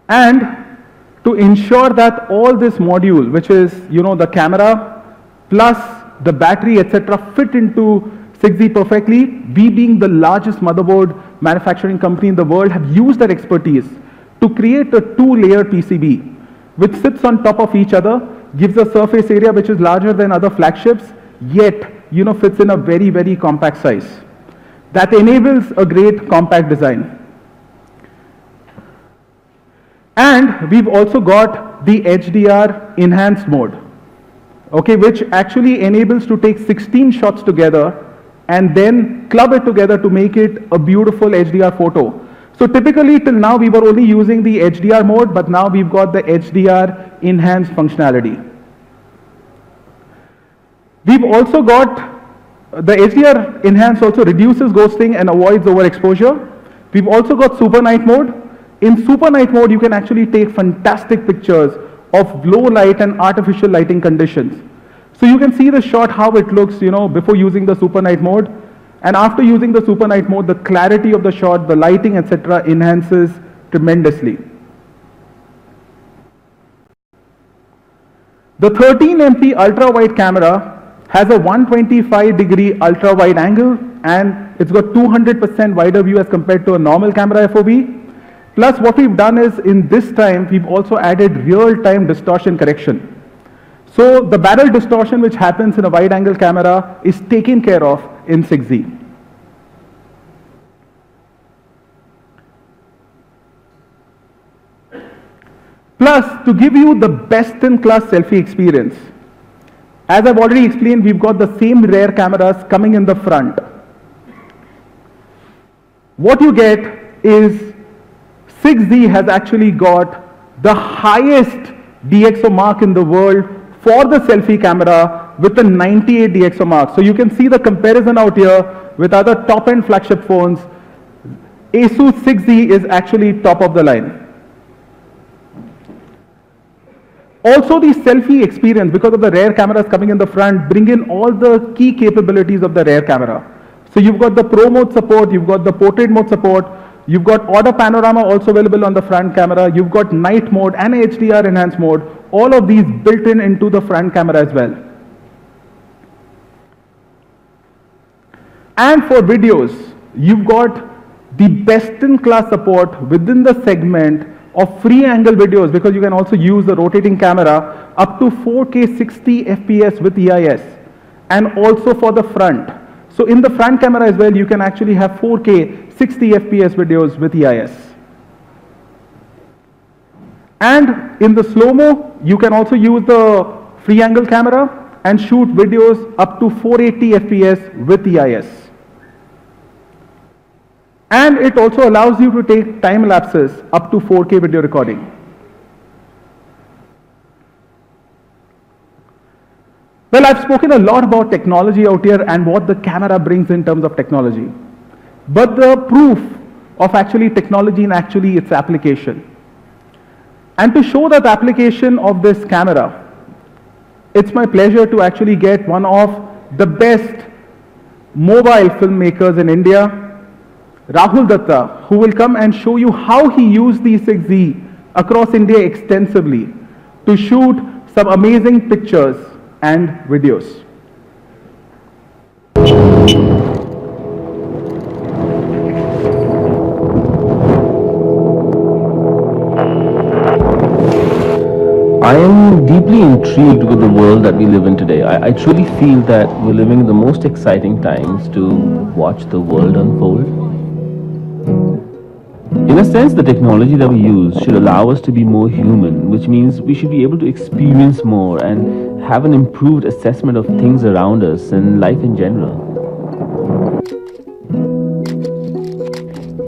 And to ensure that all this module, which is, the camera plus the battery, etc., fit into 6Z perfectly, we being the largest motherboard manufacturing company in the world have used that expertise to create a 2-layer PCB, which sits on top of each other, gives a surface area which is larger than other flagships, yet, fits in a very, very compact size. That enables a great compact design. And we've also got the HDR enhanced mode, okay, which actually enables to take 16 shots together and then club it together to make it a beautiful HDR photo. So typically till now we were only using the HDR mode, but now we've got the HDR enhanced functionality. We've also got the HDR enhanced also reduces ghosting and avoids overexposure. We've also got super night mode. In super night mode, you can actually take fantastic pictures of low light and artificial lighting conditions. So you can see the shot, how it looks, before using the super night mode. And after using the super night mode, the clarity of the shot, the lighting, etc., enhances tremendously. The 13MP ultra-wide camera has a 125-degree ultra-wide angle, and it's got 200% wider view as compared to a normal camera FOV. Plus, what we've done is, in this time, we've also added real-time distortion correction. So the barrel distortion which happens in a wide-angle camera is taken care of in 6Z. Plus, to give you the best-in-class selfie experience, as I've already explained, we've got the same rear cameras coming in the front. What you get is 6Z has actually got the highest DxO mark in the world for the selfie camera with a 98 DxO mark. So you can see the comparison out here with other top-end flagship phones. Asus 6Z is actually top of the line. Also the selfie experience, because of the rear cameras coming in the front, bring in all the key capabilities of the rear camera. So you've got the Pro mode support, you've got the portrait mode support, you've got auto panorama also available on the front camera, you've got night mode and HDR enhanced mode, all of these built in into the front camera as well. And for videos, you've got the best-in-class support within the segment of free angle videos, because you can also use the rotating camera up to 4K 60 FPS with EIS, and also for the front. So in the front camera as well, you can actually have 4K 60 FPS videos with EIS. And in the slow-mo, you can also use the free angle camera and shoot videos up to 480 FPS with EIS. And it also allows you to take time lapses up to 4K video recording. Well, I've spoken a lot about technology out here and what the camera brings in terms of technology. But the proof of actually technology and actually its application. And to show that application of this camera, it's my pleasure to actually get one of the best mobile filmmakers in India, Rahul Datta, who will come and show you how he used the 6Z across India extensively to shoot some amazing pictures and videos. I am deeply intrigued with the world that we live in today. I truly feel that we're living in the most exciting times to watch the world unfold. In a sense, the technology that we use should allow us to be more human, which means we should be able to experience more and have an improved assessment of things around us and life in general.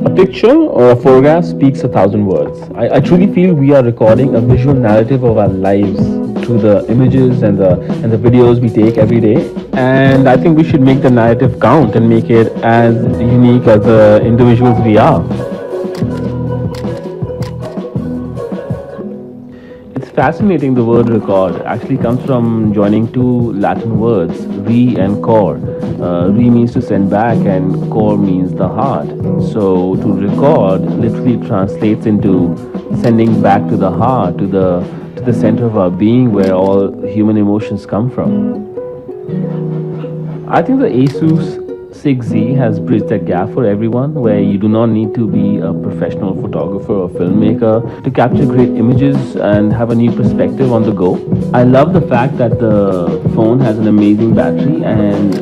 A picture or a photograph speaks 1,000 words. I truly feel we are recording a visual narrative of our lives through the images and the videos we take every day. And I think we should make the narrative count and make it as unique as the individuals we are. It's fascinating. The word record actually comes from joining two Latin words, re and cor. Re means to send back and cor means the heart. So to record literally translates into sending back to the heart, to the center of our being where all human emotions come from. I think the Asus 6Z has bridged that gap for everyone, where you do not need to be a professional photographer or filmmaker to capture great images and have a new perspective on the go. I love the fact that the phone has an amazing battery and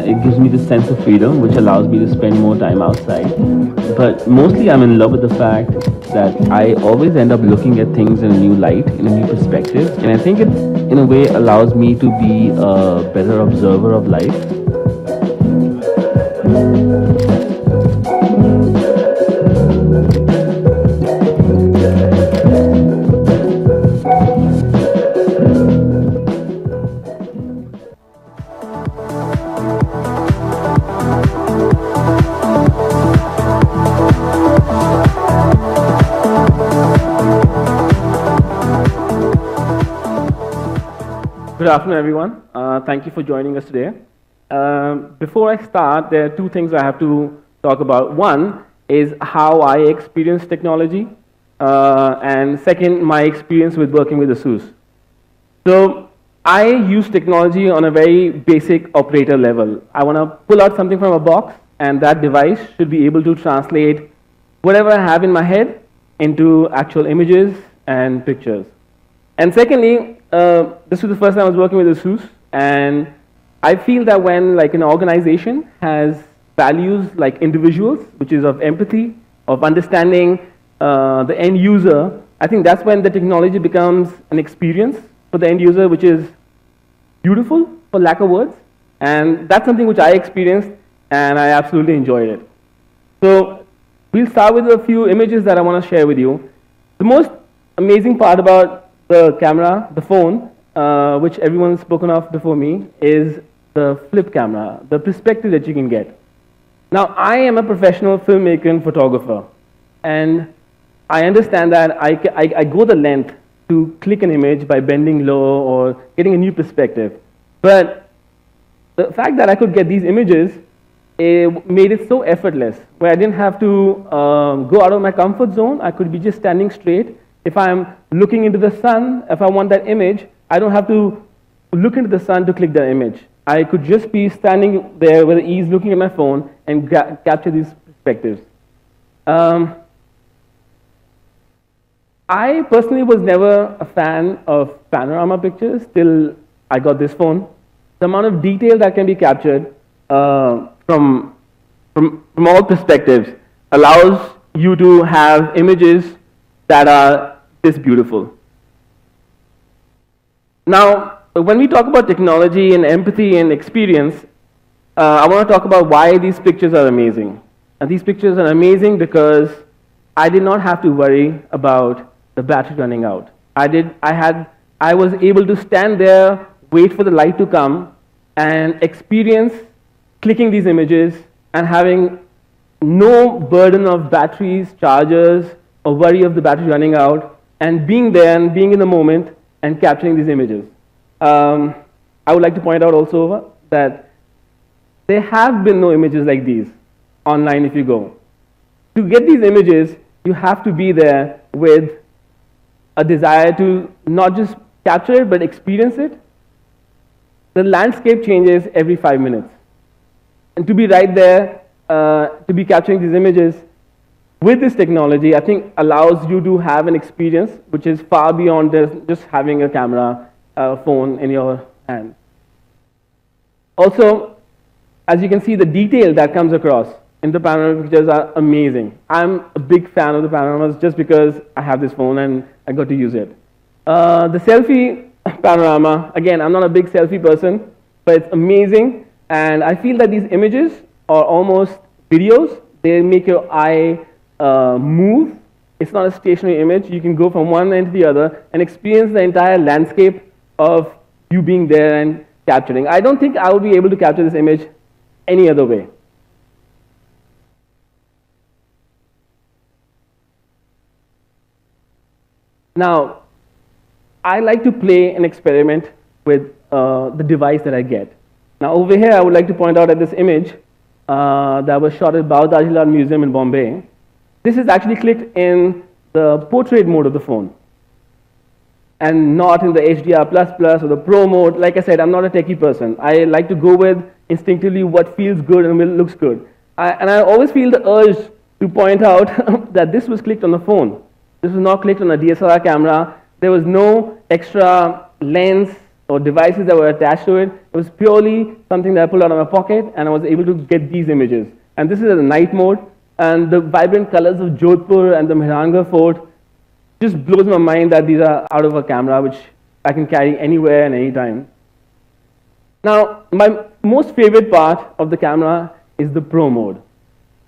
it gives me this sense of freedom which allows me to spend more time outside. But mostly I'm in love with the fact that I always end up looking at things in a new light, in a new perspective, and I think it in a way allows me to be a better observer of life. Good afternoon, everyone. Thank you for joining us today. Before I start, there are two things I have to talk about. One is how I experience technology, and second, my experience with working with Asus. So I use technology on a very basic operator level. I want to pull out something from a box, and that device should be able to translate whatever I have in my head into actual images and pictures. And secondly, this was the first time I was working with Asus, and I feel that when like an organization has values like individuals, which is of empathy, of understanding the end user, I think that's when the technology becomes an experience for the end user, which is beautiful, for lack of words. And that's something which I experienced, and I absolutely enjoyed it. So we'll start with a few images that I want to share with you. The most amazing part about the camera, the phone, which everyone's spoken of before me, is the flip camera, the perspective that you can get. Now, I am a professional filmmaker and photographer, and I understand that I go the length to click an image by bending low or getting a new perspective. But the fact that I could get these images, it made it so effortless, where I didn't have to go out of my comfort zone. I could be just standing straight. If I'm looking into the sun, if I want that image, I don't have to look into the sun to click the image. I could just be standing there with ease looking at my phone and capture these perspectives. I personally was never a fan of panorama pictures till I got this phone. The amount of detail that can be captured from all perspectives allows you to have images that are this beautiful. Now, when we talk about technology and empathy and experience, I want to talk about why these pictures are amazing. And these pictures are amazing because I did not have to worry about the battery running out. I was able to stand there, wait for the light to come, and experience clicking these images and having no burden of batteries, chargers, or worry of the battery running out, and being there and being in the moment and capturing these images. I would like to point out also that there have been no images like these online if you go. To get these images, you have to be there with a desire to not just capture it, but experience it. The landscape changes every 5 minutes. And to be right there, to be capturing these images with this technology, I think allows you to have an experience which is far beyond just having a camera, phone in your hand. Also, as you can see, the detail that comes across in the panoramic pictures are amazing. I'm a big fan of the panoramas just because I have this phone and I got to use it. The selfie panorama, again, I'm not a big selfie person, but it's amazing. And I feel that these images are almost videos. They make your eye move. It's not a stationary image. You can go from one end to the other and experience the entire landscape of you being there and capturing. I don't think I would be able to capture this image any other way. Now, I like to play and experiment with the device that I get. Now, over here, I would like to point out at this image that was shot at Baudajilaal Museum in Bombay. This is actually clicked in the portrait mode of the phone and not in the HDR++ or the Pro mode. Like I said, I'm not a techie person. I like to go with instinctively what feels good and looks good. And I always feel the urge to point out that this was clicked on the phone. This was not clicked on a DSLR camera. There was no extra lens or devices that were attached to it. It was purely something that I pulled out of my pocket, and I was able to get these images. And this is at the night mode, and the vibrant colors of Jodhpur and the Mehrangarh Fort just blows my mind that these are out of a camera, which I can carry anywhere and anytime. Now, my most favorite part of the camera is the Pro mode.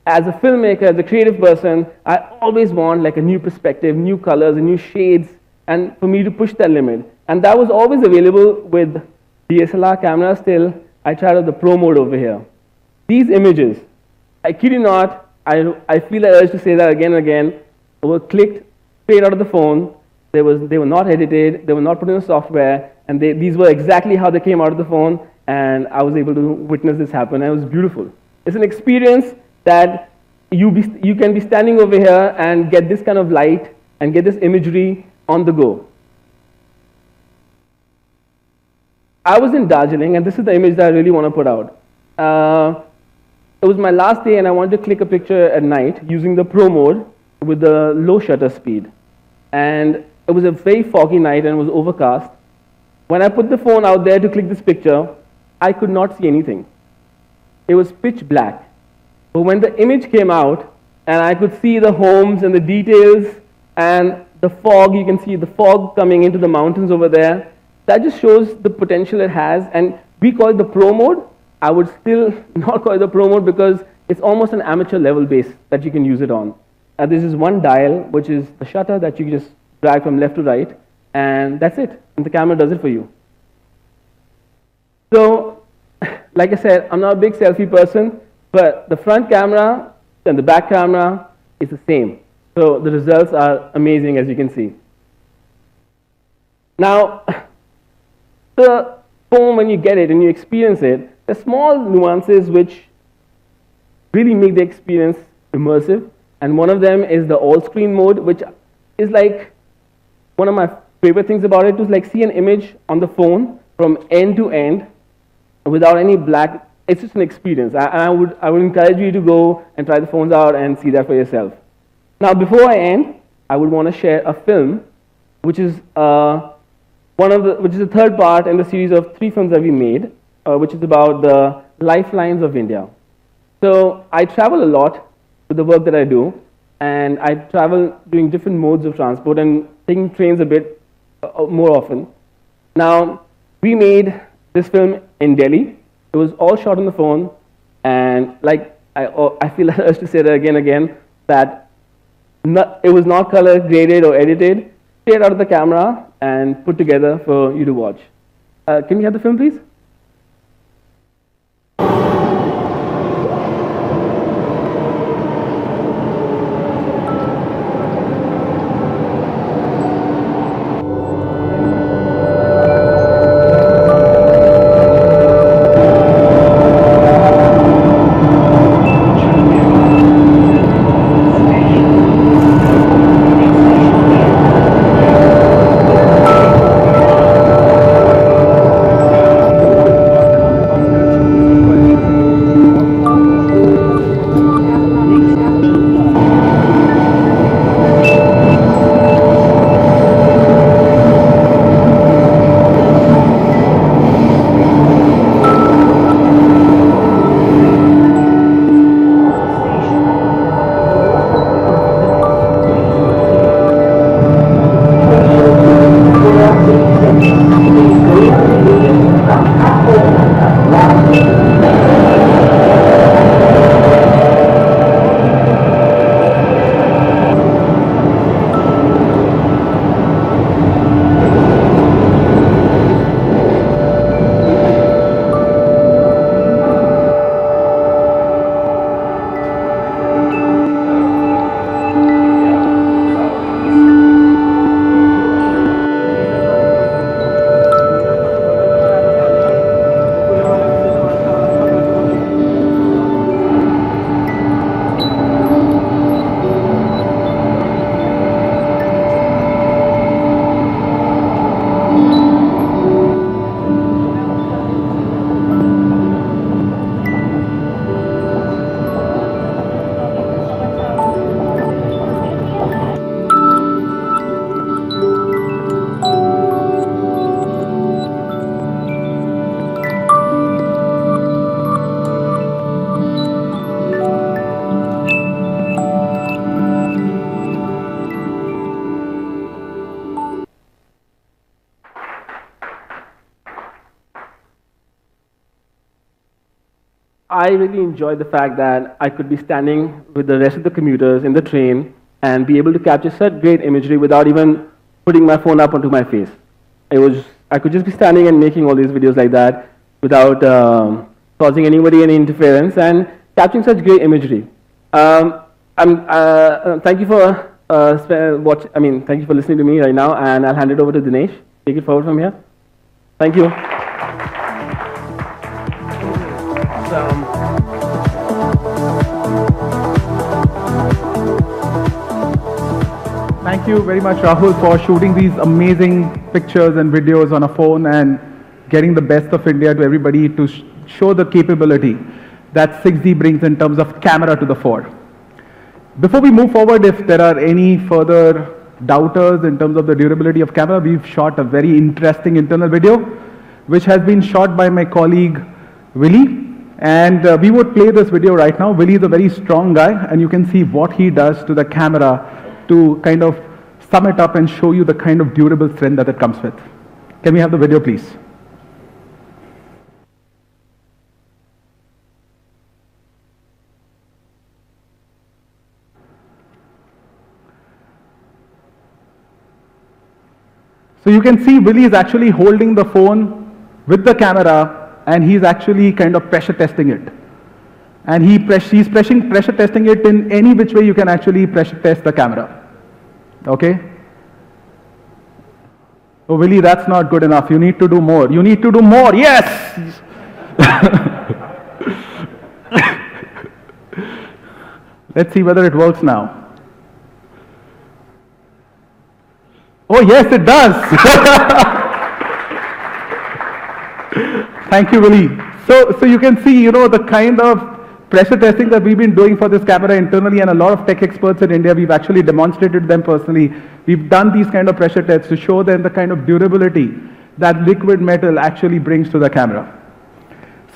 As a filmmaker, as a creative person, I always want like a new perspective, new colors, and new shades, and for me to push that limit. And that was always available with DSLR cameras till I tried out the Pro mode over here. These images, I kid you not, I feel the urge to say that again and again, were clicked straight out of the phone. They were not edited, they were not put in software, and these were exactly how they came out of the phone, and I was able to witness this happen, and it was beautiful. It's an experience that you can be standing over here and get this kind of light and get this imagery on the go. I was in Darjeeling, and this is the image that I really want to put out. It was my last day, and I wanted to click a picture at night using the Pro mode with the low shutter speed. And it was a very foggy night, and it was overcast. When I put the phone out there to click this picture, I could not see anything. It was pitch black. But when the image came out, and I could see the homes and the details and the fog, you can see the fog coming into the mountains over there, that just shows the potential it has. And we call it the Pro mode. I would still not call it the Pro mode because it's almost an amateur level base that you can use it on. This is one dial, which is the shutter that you can just drag from left to right, and that's it. And the camera does it for you. So, like I said, I'm not a big selfie person, but the front camera and the back camera is the same. So the results are amazing, as you can see. Now, the phone, when you get it and you experience it, there's small nuances which really make the experience immersive. And one of them is the all-screen mode, which is like one of my favorite things about it, to like see an image on the phone from end to end without any black. It's just an experience. I would encourage you to go and try the phones out and see that for yourself. Now, before I end, I would want to share a film, which is the third part in the series of 3 films that we made, which is about the lifelines of India. So I travel a lot with the work that I do, and I travel doing different modes of transport and taking trains a bit more often. Now, we made this film in Delhi. It was all shot on the phone, and like I feel the urge to say that again, that it was not color graded or edited, straight out of the camera and put together for you to watch. Can we have the film, please? I really enjoyed the fact that I could be standing with the rest of the commuters in the train and be able to capture such great imagery without even putting my phone up onto my face. I could just be standing and making all these videos like that without causing anybody any interference and capturing such great imagery. Thank you for thank you for listening to me right now, and I'll hand it over to Dinesh. Take it forward from here. Thank you. Thank you very much, Rahul, for shooting these amazing pictures and videos on a phone and getting the best of India to everybody to show the capability that 6Z brings in terms of camera to the fore. Before we move forward, if there are any further doubters in terms of the durability of camera, we've shot a very interesting internal video, which has been shot by my colleague, Willie. And we would play this video right now. Willie is a very strong guy, and you can see what he does to the camera to kind of sum it up and show you the kind of durable strength that it comes with. Can we have the video, please? So you can see Willie is actually holding the phone with the camera, and he's actually kind of pressure testing it. And he's pressure testing it in any which way you can actually pressure test the camera. Okay? Oh, Willie, that's not good enough. You need to do more. You need to do more. Yes! Let's see whether it works now. Oh, yes, it does. Thank you, Willie. So you can see, the kind of pressure testing that we've been doing for this camera internally, and a lot of tech experts in India, we've actually demonstrated them personally. We've done these kind of pressure tests to show them the kind of durability that liquid metal actually brings to the camera.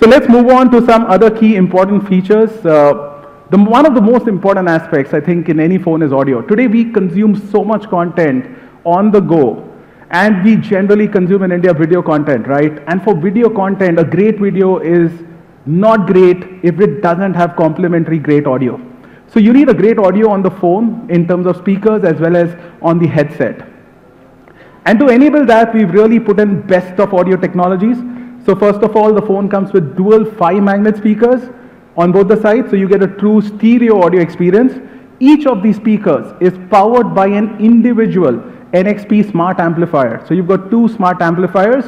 So let's move on to some other key important features. One of the most important aspects, I think, in any phone is audio. Today, we consume so much content on the go, and we generally consume in India video content, right? And for video content, a great video is not great if it doesn't have complementary great audio. So you need a great audio on the phone in terms of speakers as well as on the headset. And to enable that, we've really put in best of audio technologies. So first of all, the phone comes with dual 5-magnet speakers on both the sides, so you get a true stereo audio experience. Each of these speakers is powered by an individual NXP smart amplifier. So you've got 2 smart amplifiers.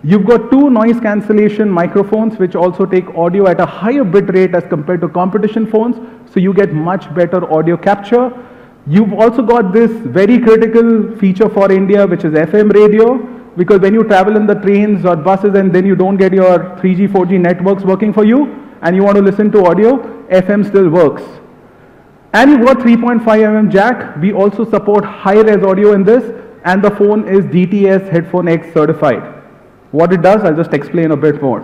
You've got 2 noise cancellation microphones, which also take audio at a higher bit rate as compared to competition phones, so you get much better audio capture. You've also got this very critical feature for India, which is FM radio, because when you travel in the trains or buses and then you don't get your 3G, 4G networks working for you, and you want to listen to audio, FM still works. And you've got 3.5 mm jack. We also support high-res audio in this, and the phone is DTS Headphone X certified. What it does, I'll just explain a bit more.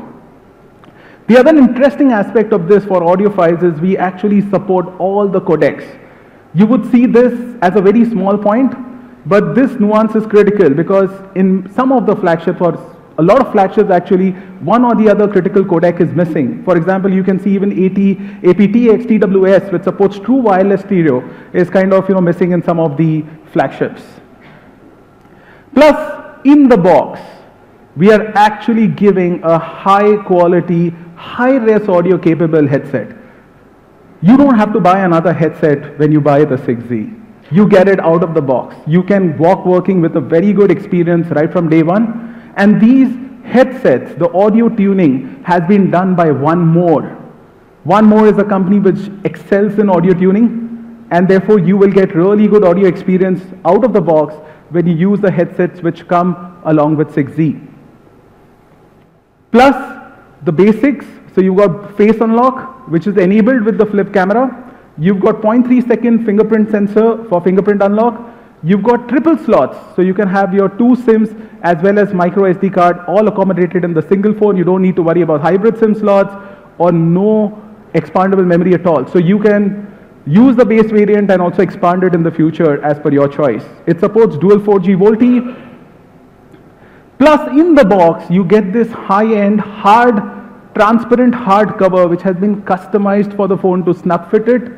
The other interesting aspect of this for audiophiles is we actually support all the codecs. You would see this as a very small point, but this nuance is critical because in some of the flagships, or a lot of flagships actually, one or the other critical codec is missing. For example, you can see even aptX TWS, which supports true wireless stereo, is kind of missing in some of the flagships. Plus, in the box, we are actually giving a high quality, high-res audio capable headset. You don't have to buy another headset when you buy the 6Z. You get it out of the box. You can walk working with a very good experience right from day one. And these headsets, the audio tuning has been done by One More. One More is a company which excels in audio tuning, and therefore you will get really good audio experience out of the box when you use the headsets which come along with 6Z. Plus the basics, so you've got face unlock, which is enabled with the flip camera. You've got 0.3 second fingerprint sensor for fingerprint unlock. You've got triple slots, so you can have your 2 SIMs as well as micro SD card all accommodated in the single phone. You don't need to worry about hybrid SIM slots or no expandable memory at all. So you can use the base variant and also expand it in the future as per your choice. It supports dual 4G VoLTE. Plus, in the box, you get this high-end hard transparent hard cover which has been customized for the phone to snap fit it.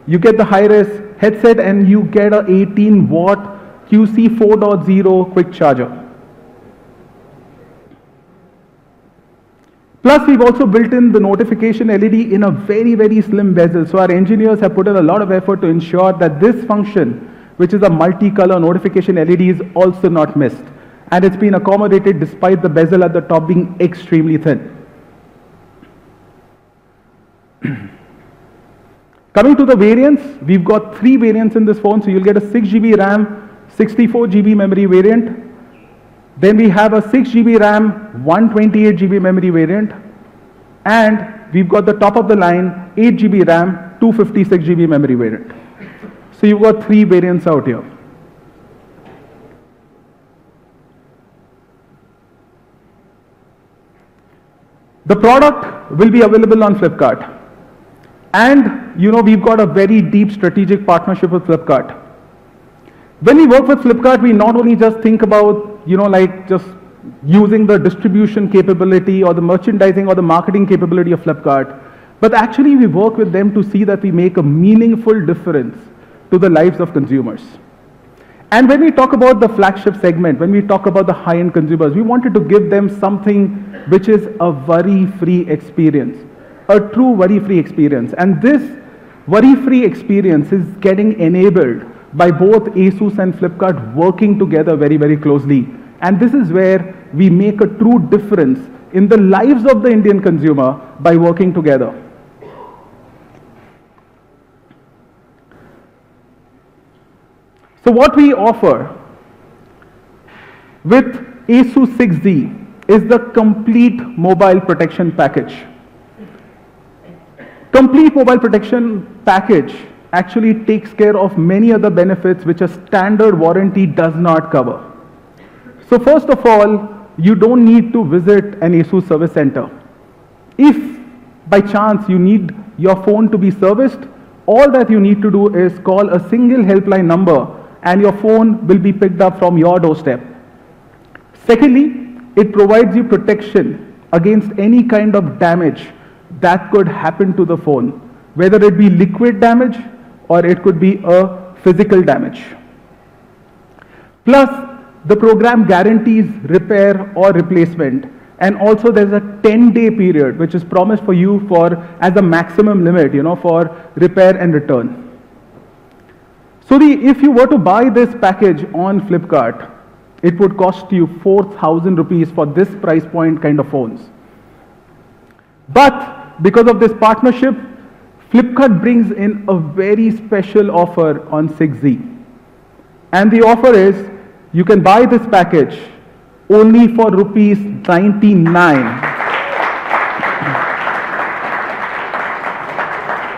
You get the high-res headset and you get a 18-watt QC 4.0 quick charger. Plus, we've also built in the notification LED in a very, very slim bezel. So our engineers have put in a lot of effort to ensure that this function, which is a multicolor notification LED, is also not missed. And it's been accommodated despite the bezel at the top being extremely thin. Coming to the variants, we've got 3 variants in this phone. So you'll get a 6GB RAM, 64GB memory variant. Then we have a 6GB RAM, 128GB memory variant. And we've got the top of the line, 8GB RAM, 256GB memory variant. So you've got 3 variants out here. The product will be available on Flipkart. And we've got a very deep strategic partnership with Flipkart. When we work with Flipkart, we not only just think about, just using the distribution capability or the merchandising or the marketing capability of Flipkart, but actually we work with them to see that we make a meaningful difference to the lives of consumers. And when we talk about the flagship segment, when we talk about the high-end consumers, we wanted to give them something which is a worry-free experience, a true worry-free experience. And this worry-free experience is getting enabled by both Asus and Flipkart working together very, very closely. And this is where we make a true difference in the lives of the Indian consumer by working together. So what we offer with Asus 6Z is the complete mobile protection package. Complete mobile protection package actually takes care of many other benefits which a standard warranty does not cover. So first of all, you don't need to visit an Asus service center. If by chance you need your phone to be serviced, all that you need to do is call a single helpline number and your phone will be picked up from your doorstep. Secondly, it provides you protection against any kind of damage that could happen to the phone, whether it be liquid damage or it could be a physical damage. Plus, the program guarantees repair or replacement, and also there's a 10-day period which is promised for you as a maximum limit, for repair and return. So if you were to buy this package on Flipkart, it would cost you 4,000 rupees for this price point kind of phones. But because of this partnership, Flipkart brings in a very special offer on 6Z. And the offer is, you can buy this package only for rupees 99.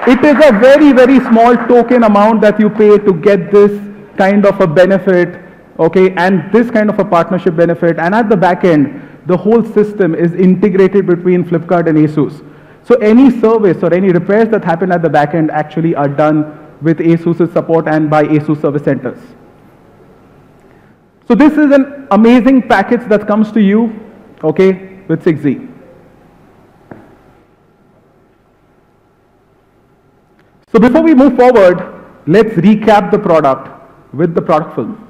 It is a very, very small token amount that you pay to get this kind of a benefit, okay, and this kind of a partnership benefit. And at the back end, the whole system is integrated between Flipkart and Asus. So any service or any repairs that happen at the back end actually are done with Asus's support and by Asus service centers. So this is an amazing package that comes to you, okay, with 6Z. So before we move forward, let's recap the product with the product film.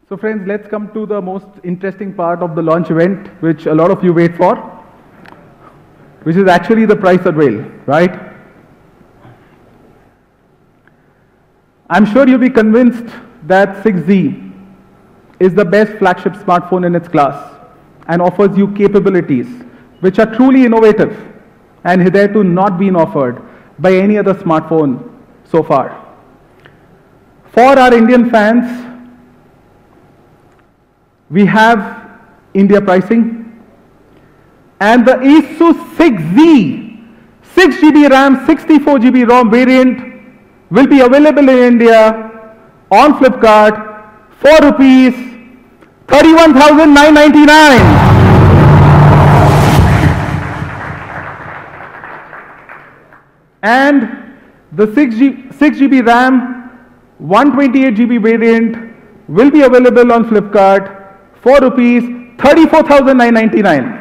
So friends, let's come to the most interesting part of the launch event, which a lot of you wait for, which is actually the price unveil, right? I'm sure you'll be convinced that 6Z is the best flagship smartphone in its class and offers you capabilities which are truly innovative and hitherto not been offered by any other smartphone so far. For our Indian fans, we have India pricing and the Asus 6Z 6GB RAM, 64GB ROM variant will be available in India on Flipkart for rupees 31,999. And the 6GB RAM, 128GB variant will be available on Flipkart for rupees 34,999.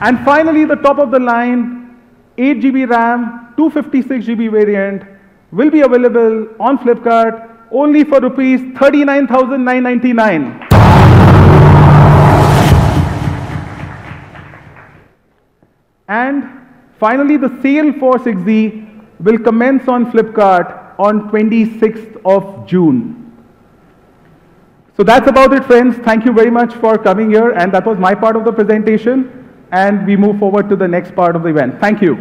And finally, the top of the line, 8GB RAM, 256GB variant will be available on Flipkart only for rupees 39,999. And finally, the sale for 6Z will commence on Flipkart on 26th of June. So that's about it, friends. Thank you very much for coming here, and that was my part of the presentation. And we move forward to the next part of the event. Thank you.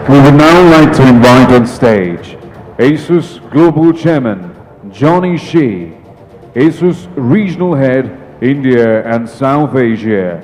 We would now like to invite on stage Asus Global Chairman Johnny Shi, Asus Regional Head, India and South Asia.